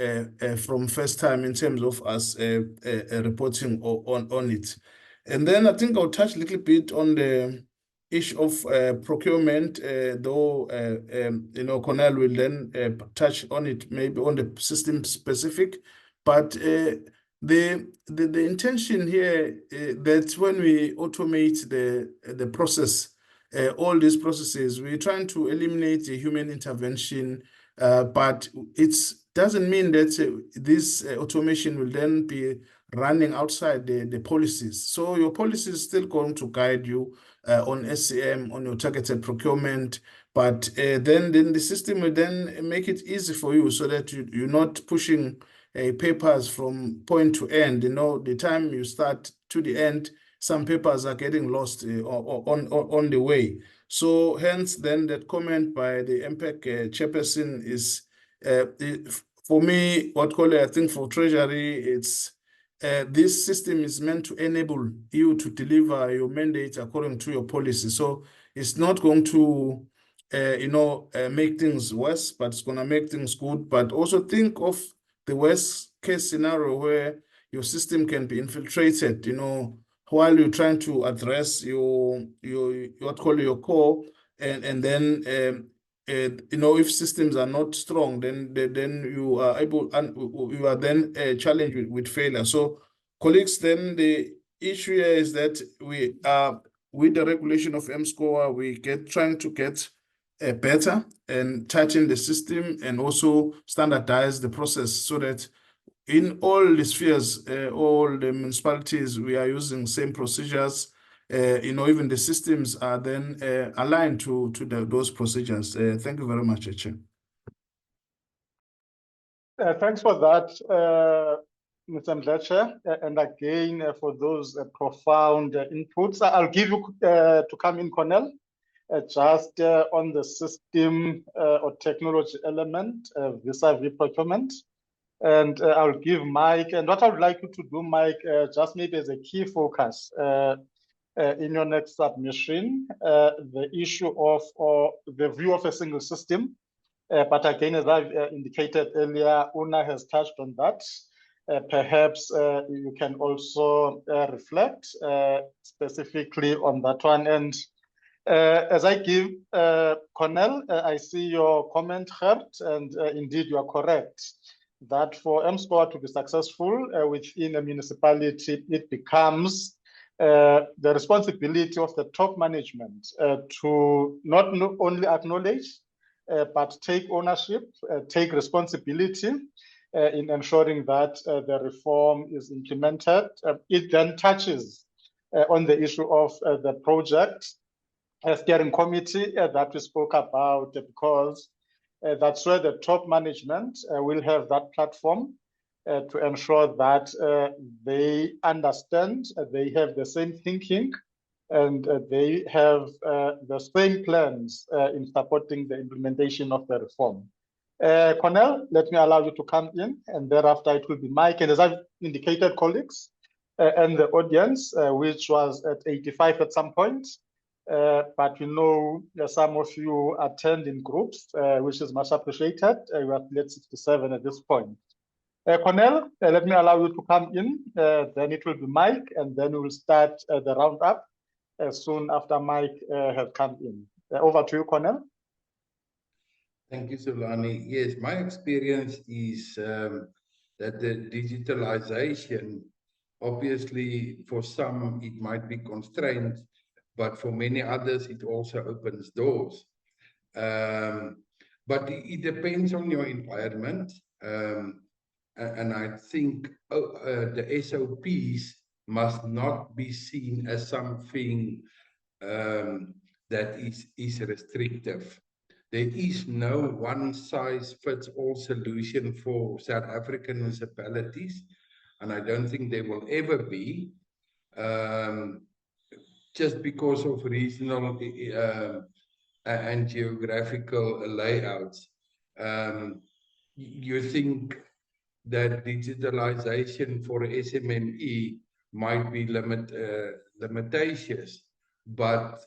from first time in terms of us reporting on it. And then I think I'll touch a little bit on the issue of procurement, though Cornel will then touch on it, maybe on the system specific. But The intention here that when we automate the process, all these processes, we're trying to eliminate the human intervention, but it doesn't mean that this automation will then be running outside the policies. So your policy is still going to guide you on SCM, on your targeted procurement, but then the system will then make it easy for you so that you're not pushing papers from point to end. The time you start to the end, some papers are getting lost on the way. So hence then that comment by the MPEC chairperson is, for me, I think for Treasury, it's this system is meant to enable you to deliver your mandate according to your policy. So it's not going to make things worse, but it's going to make things good. But also think of the worst case scenario where your system can be infiltrated, while you're trying to address your core, and then if systems are not strong, then you are you are then challenged with failure. So colleagues, then the issue here is that we are, with the regulation of mSCOA, we trying to get better and tighten the system and also standardize the process so that in all the spheres, all the municipalities, we are using same procedures. Even the systems are then aligned to those procedures. Thank you very much, Chair. Thanks for that, Mr. Mdletshe, and again for those profound inputs. I'll give you to come in, Cornel, just on the system or technology element vis-a-vis procurement. And I'll give Mike, and what I would like you to do, Mike, just maybe as a key focus in your next submission, the issue of or the view of a single system. But again, as I've indicated earlier, Una has touched on that. Perhaps you can also reflect specifically on that one. And as I give Cornel, I see your comment heard, and indeed you are correct that for mSCOA to be successful within a municipality, it becomes the responsibility of the top management to not only acknowledge, but take ownership, take responsibility in ensuring that the reform is implemented. It then touches on the issue of the project steering committee that we spoke about, because that's where the top management will have that platform to ensure that they understand, they have the same thinking, and they have the same plans in supporting the implementation of the reform. Cornel, let me allow you to come in, and thereafter it will be Mike. And as I've indicated, colleagues and the audience, which was at 85 at some point, but we know some of you attend in groups, which is much appreciated. We are at 67 at this point. Cornel, let me allow you to come in, then it will be Mike, and then we will start the roundup soon after Mike has come in. Over to you, Cornel. Thank you, Zolani. Yes, my experience is that the digitalization, obviously for some it might be constrained, but for many others it also opens doors. But it depends on your environment. And I think the SOPs must not be seen as something that is restrictive. There is no one-size-fits-all solution for South African municipalities, and I don't think there will ever be, just because of regional and geographical layouts. You think that digitalization for SMME might be limitations, but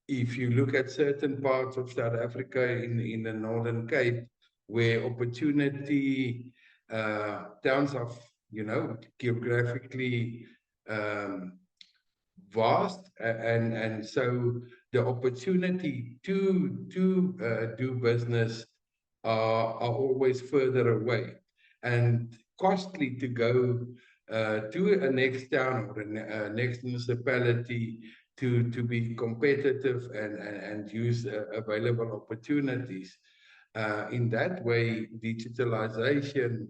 if you look at certain parts of South Africa in the Northern Cape, where opportunity towns are, geographically vast, and so the opportunity to do business are always further away. And costly to go to a next town or a next municipality to be competitive and use available opportunities. In that way, digitalization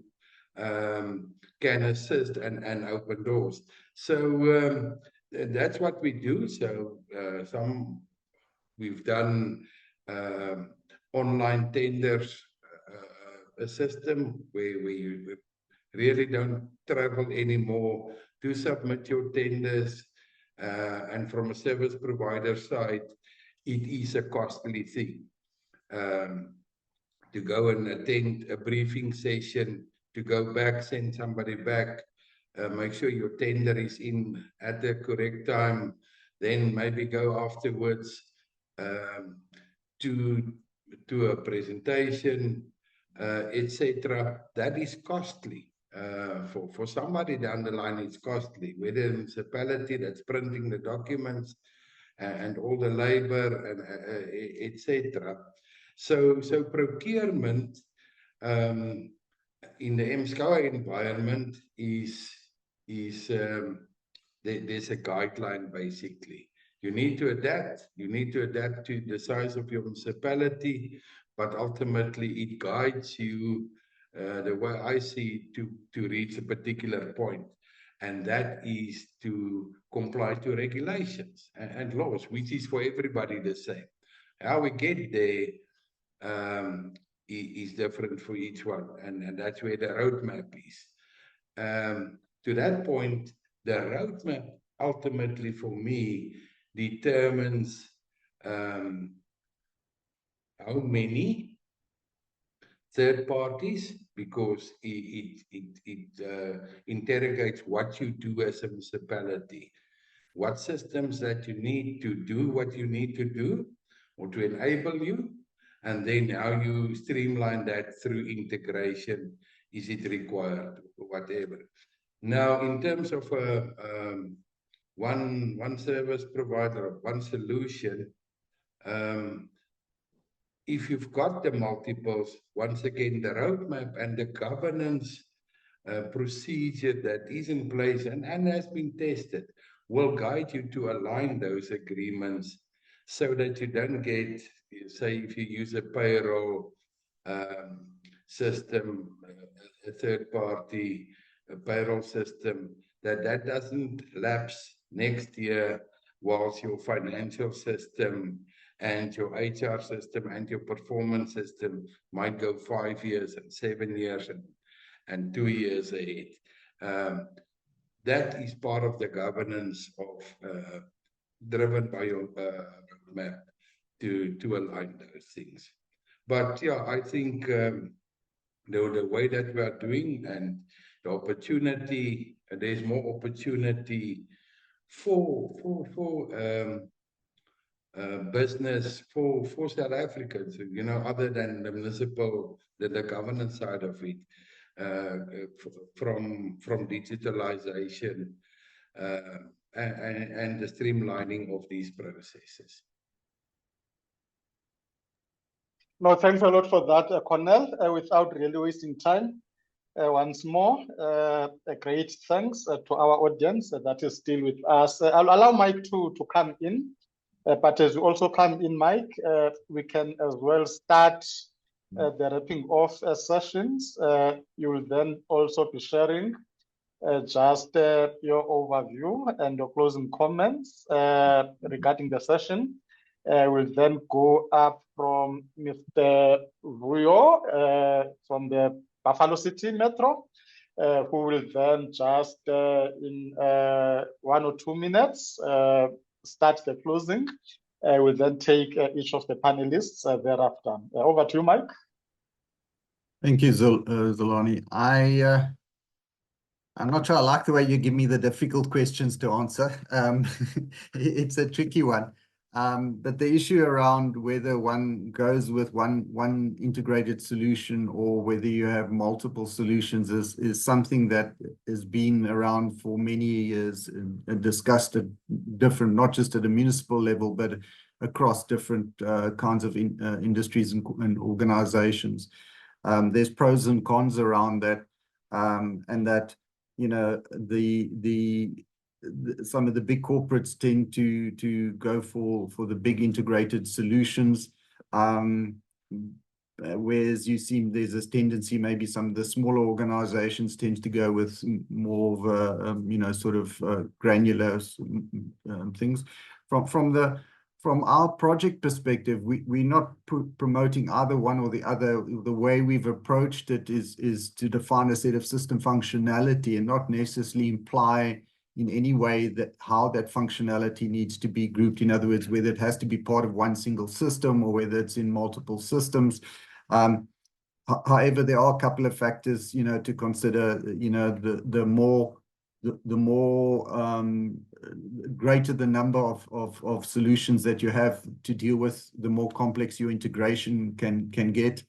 can assist and open doors. So that's what we do. So we've done online tenders, a system where you really don't travel anymore to submit your tenders. And from a service provider side, it is a costly thing. To go and attend a briefing session, to go back, send somebody back, make sure your tender is in at the correct time, then maybe go afterwards to a presentation, etc. That is costly. For somebody down the line, it's costly. Whether a municipality that's printing the documents and all the labor and etc. So procurement in the mSCOA environment is there's a guideline basically. You need to adapt. You need to adapt to the size of your municipality, but ultimately it guides you the way I see to reach a particular point, and that is to comply to regulations and laws, which is for everybody the same. How we get there is different for each one, and that's where the roadmap is. To that point, the roadmap ultimately for me determines how many third parties, because it interrogates what you do as a municipality, what systems that you need to do what you need to do or to enable you, and then how you streamline that through integration. Is it required or whatever? Now, in terms of one service provider, one solution, if you've got the multiples, once again, the roadmap and the governance procedure that is in place and has been tested will guide you to align those agreements so that you don't get, say, if you use a payroll system, a third party payroll system, that doesn't lapse next year, whilst your financial system and your HR system and your performance system might go 5 years and 7 years and 2 years ahead. That is part of the governance of driven by your roadmap to align those things. But yeah, I think the way that we are doing and the opportunity, there's more opportunity for business for South Africans, you know, other than the municipal, the governance side of it, from digitalization and the streamlining of these processes. No, thanks a lot for that, Cornel. Without really wasting time, once more, a great thanks to our audience that is still with us. I'll allow Mike to come in, but as you also come in, Mike, we can as well start the wrapping off sessions. You will then also be sharing just your overview and your closing comments regarding the session. We'll then go up from Mr. Vuyo from the Buffalo City Metro, who will then just in 1 or 2 minutes start the closing. We'll then take each of the panelists thereafter. Over to you, Mike. Thank you, Zolani. I'm not sure I like the way you give me the difficult questions to answer. It's a tricky one. But the issue around whether one goes with one integrated solution or whether you have multiple solutions is something that has been around for many years and discussed at different, not just at a municipal level, but across different kinds of industries and organizations. There's pros and cons around that. and that, you know, some of the big corporates tend to go for the big integrated solutions, whereas you see there's this tendency, maybe some of the smaller organizations tend to go with more of a, you know, sort of granular things. From our project perspective, we're not promoting either one or the other. The way we've approached it is to define a set of system functionality and not necessarily imply in any way that how that functionality needs to be grouped. In other words, whether it has to be part of one single system or whether it's in multiple systems. However, there are a couple of factors, you know, to consider. You know, the more greater the number of solutions that you have to deal with, the more complex your integration can get.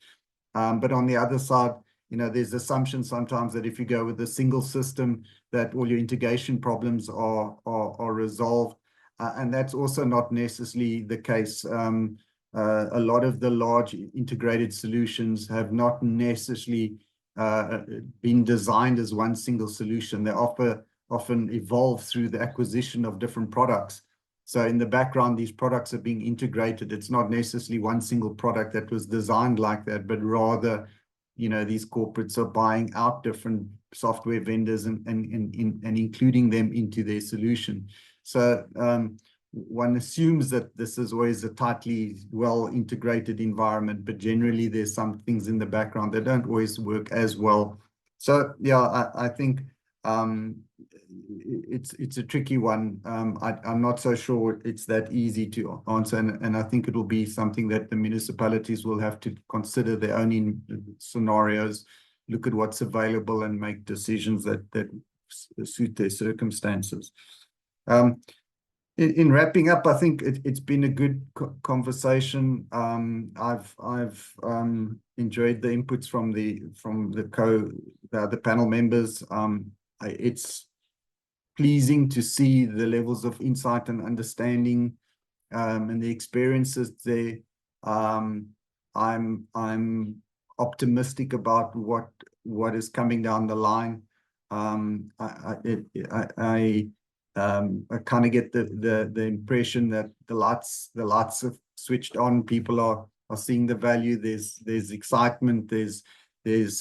But on the other side, you know, there's assumptions sometimes that if you go with a single system, that all your integration problems are resolved, and that's also not necessarily the case. A lot of the large integrated solutions have not necessarily been designed as one single solution. They often evolve through the acquisition of different products. So in the background, these products are being integrated. It's not necessarily one single product that was designed like that, but rather, you know, these corporates are buying out different software vendors and including them into their solution. So one assumes that this is always a tightly well integrated environment, but generally there's some things in the background that don't always work as well. So yeah, I think it's a tricky one. I'm not so sure it's that easy to answer, and I think it will be something that the municipalities will have to consider their own scenarios, look at what's available, and make decisions that suit their circumstances. In wrapping up, I think it's been a good conversation. I've enjoyed the inputs from the other panel members. It's pleasing to see the levels of insight and understanding and the experiences there. I'm optimistic about what is coming down the line. I kind of get the impression that the lights have switched on. People are seeing the value. There's excitement. There's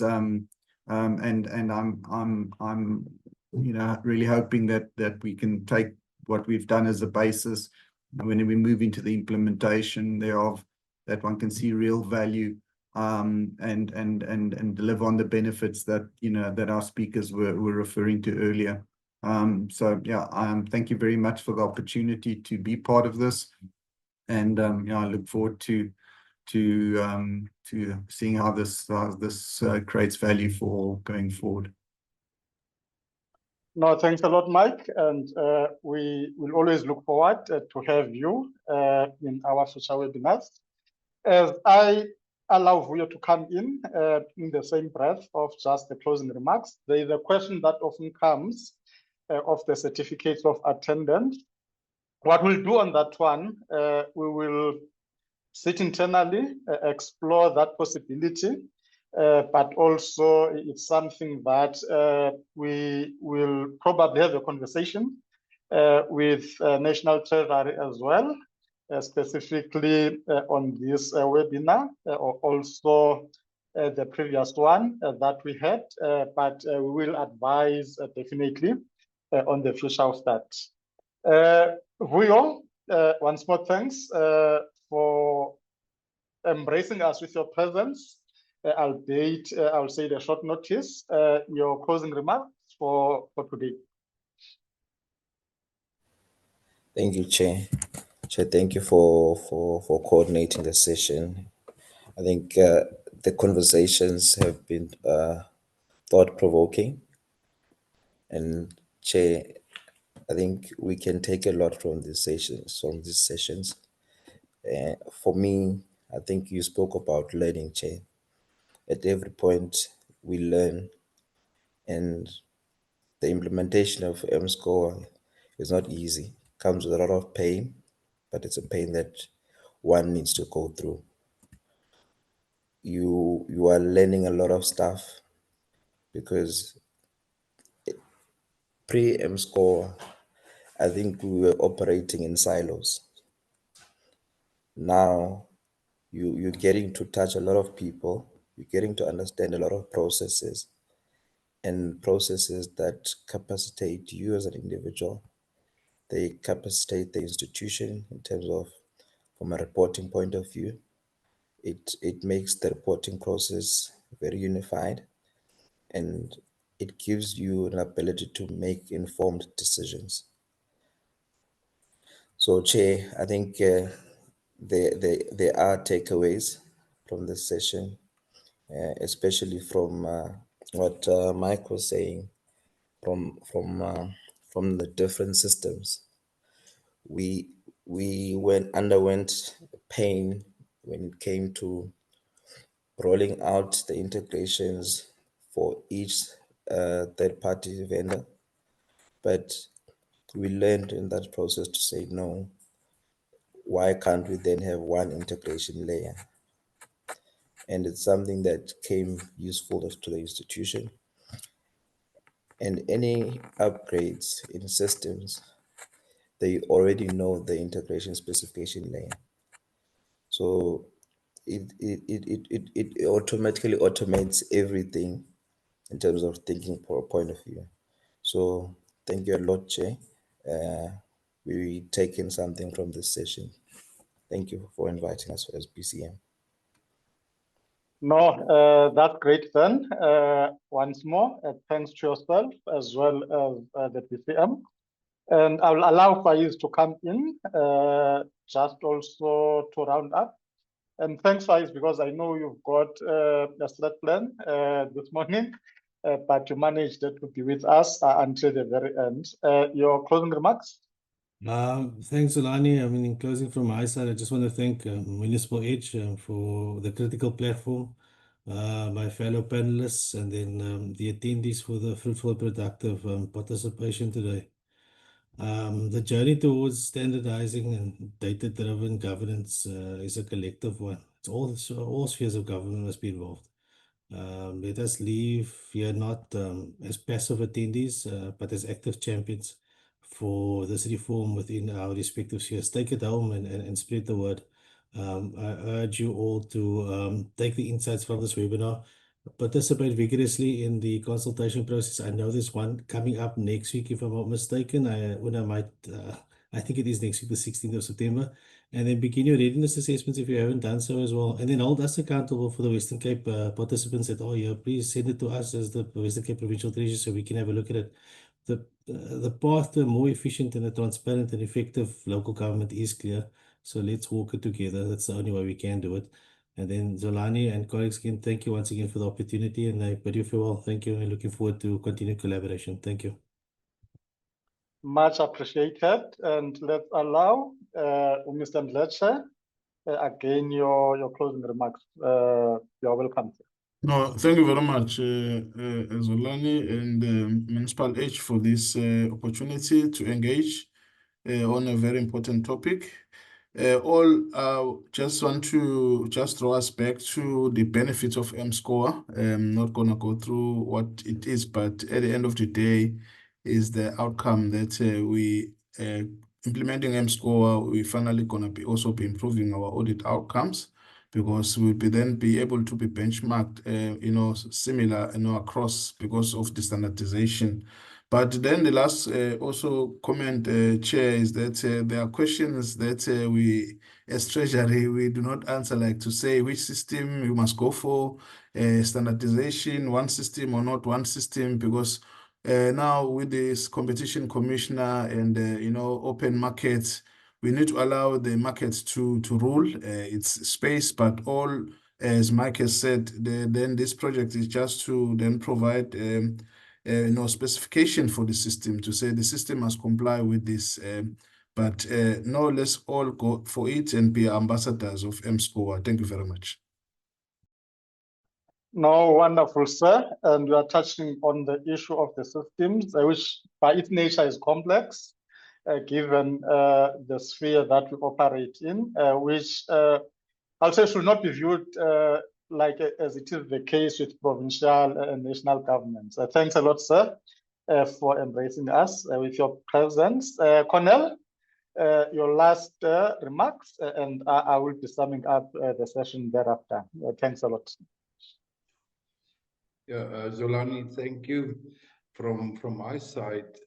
and I'm you know, really hoping that we can take what we've done as a basis when we move into the implementation thereof, that one can see real value and deliver on the benefits that, you know, that our speakers were referring to earlier. So yeah, thank you very much for the opportunity to be part of this, and yeah, I look forward to seeing how this creates value for all going forward. No, thanks a lot, Mike, and we will always look forward to have you in our future webinars. As I allow Vuyo to come in the same breath of just the closing remarks, there is a question that often comes of the certificates of attendance. What we'll do on that one, we will sit internally, explore that possibility, but also it's something that we will probably have a conversation with National Treasury as well, specifically on this webinar, or also the previous one that we had, but we will advise definitely on the future of that. Vuyo, once more thanks for embracing us with your presence, albeit I'll say the short notice, your closing remarks for today. Thank you, Chair. Chair, thank you for coordinating the session. I think the conversations have been thought-provoking, and Chair, I think we can take a lot from these sessions. For me, I think you spoke about learning, Chair. At every point, we learn, and the implementation of mSCOA is not easy. It comes with a lot of pain, but it's a pain that one needs to go through. You are learning a lot of stuff because pre-mSCOA, I think we were operating in silos. Now you're getting to touch a lot of people, you're getting to understand a lot of processes, and processes that capacitate you as an individual. They capacitate the institution in terms of, from a reporting point of view. It makes the reporting process very unified, and it gives you an ability to make informed decisions. So, Chair, I think there are takeaways from this session, especially from what Mike was saying, from the different systems. We underwent pain when it came to rolling out the integrations for each third-party vendor, but we learned in that process to say no. Why can't we then have one integration layer? And it's something that came useful to the institution. And any upgrades in systems, they already know the integration specification layer. So it automatically automates everything in terms of thinking for a point of view. So thank you a lot, Chair. We taken something from this session. Thank you for inviting us as BCM. No, that's great then. Once more, thanks to yourself as well as the BCM. And I will allow Faez to come in just also to round up. And thanks, Faez, because I know you've got a slot plan this morning, but you managed to be with us until the very end. Your closing remarks? Thanks, Zolani. I mean, in closing from my side, I just want to thank Municipal Edge for the critical platform, my fellow panelists, and then the attendees for the fruitful, productive participation today. The journey towards standardizing and data-driven governance is a collective one. It's all spheres of government must be involved. Let us leave here not as passive attendees, but as active champions for this reform within our respective spheres. Take it home and spread the word. I urge you all to take the insights from this webinar, participate vigorously in the consultation process. I know there's one coming up next week, if I'm not mistaken. I think it is next week, the 16th of September. And then begin your readiness assessments if you haven't done so as well. And then hold us accountable for the Western Cape participants that are here. Please send it to us as the Western Cape Provincial Treasury so we can have a look at it. The path to a more efficient and a transparent and effective local government is clear. So let's walk it together. That's the only way we can do it. And then Zolani and colleagues, again, thank you once again for the opportunity, and I bid you farewell. Thank you, and looking forward to continued collaboration. Thank you. Much appreciated. And let's allow Mr. Mdletshe, again, your closing remarks. You're welcome. No, thank you very much, Zolani and Municipal Edge for this opportunity to engage on a very important topic. Just want to draw us back to the benefits of mSCOA. I'm not going to go through what it is, but at the end of the day is the outcome that we implementing mSCOA, we finally going to be also be improving our audit outcomes, because we'll then be able to be benchmarked, similar, across because of the standardization. But then the last also comment, Chair, is that there are questions that we, as Treasury, we do not answer, like to say which system you must go for, standardization, one system or not one system, because now with this competition commissioner and, open markets, we need to allow the markets to rule its space, but all, as Mike has said, then this project is just to then provide specification for the system, to say the system must comply with this, but no, let's all go for it and be ambassadors of mSCOA. Thank you very much. No, wonderful, sir. And you are touching on the issue of the systems, which by its nature is complex, given the sphere that we operate in, which I'll say should not be viewed like as it is the case with provincial and national governments. Thanks a lot, sir, for embracing us with your presence. Cornel, your last remarks, and I will be summing up the session thereafter. Thanks a lot. Yeah, Zolani, thank you. From my side,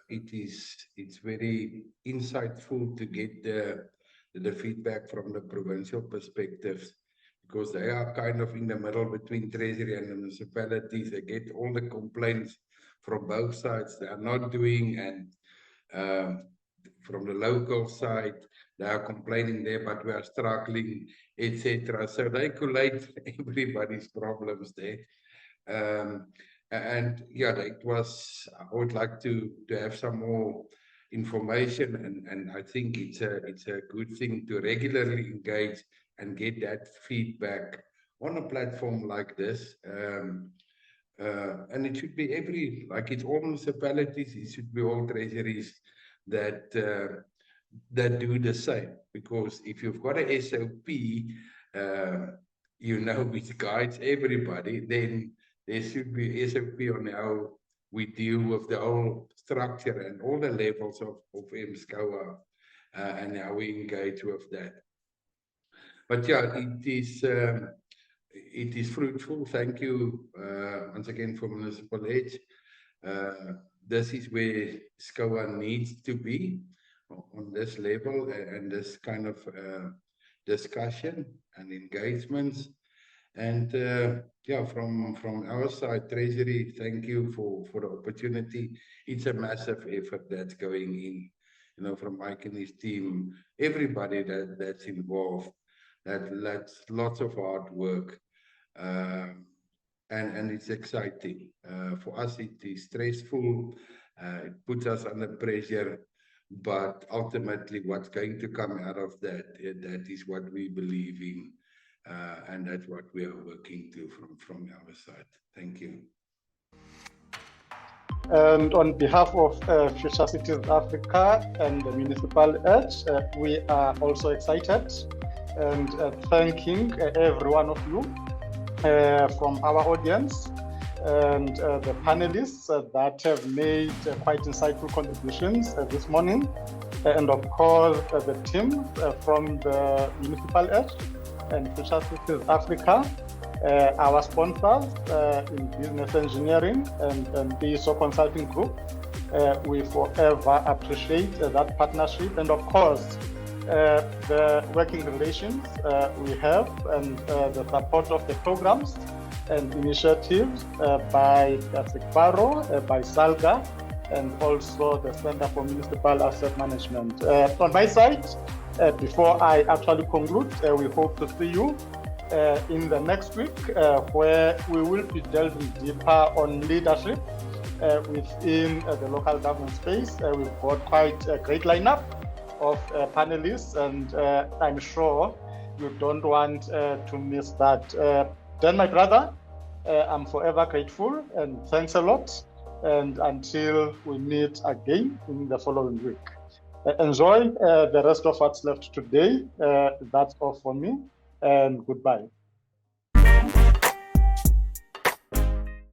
it's very insightful to get the feedback from the provincial perspectives, because they are kind of in the middle between Treasury and the municipalities. They get all the complaints from both sides they are not doing, and from the local side, they are complaining there, but we are struggling, etc. So they collate everybody's problems there. And yeah, I would like to have some more information, and I think it's a good thing to regularly engage and get that feedback on a platform like this. And it should be like it's all municipalities, it should be all treasuries that do the same. Because if you've got a SOP, which guides everybody, then there should be SOP on how we deal with the whole structure and all the levels of mSCOA, and how we engage with that. But yeah, it is fruitful. Thank you once again for Municipal Edge. This is where SCOA needs to be, on this level, and this kind of discussion and engagements. And yeah, from our side, Treasury, thank you for the opportunity. It's a massive effort that's going in, from Mike and his team, everybody that's involved. That's lots of hard work, and it's exciting. For us, it is stressful. It puts us under pressure, but ultimately, what's going to come out of that is what we believe in. And that's what we are working to from our side. Thank you. And on behalf of Future Cities Africa and the Municipal Edge, we are also excited and thanking every one of you from our audience and the panelists that have made quite insightful contributions this morning. And of course, the team from the Municipal Edge and Future Cities Africa, our sponsors in business engineering and Ntiyiso Consulting Group. We forever appreciate that partnership, and of course, the working relations we have and the support of the programs and initiatives by SIGBARO, by SALGA, and also the Center for Municipal Asset Management. On my side, before I actually conclude, we hope to see you in the next week, where we will be delving deeper on leadership within the local government space. We've got quite a great lineup of panelists, and I'm sure you don't want to miss that. Then, my brother, I'm forever grateful, and thanks a lot. And until we meet again in the following week. Enjoy the rest of what's left today. That's all for me, and goodbye.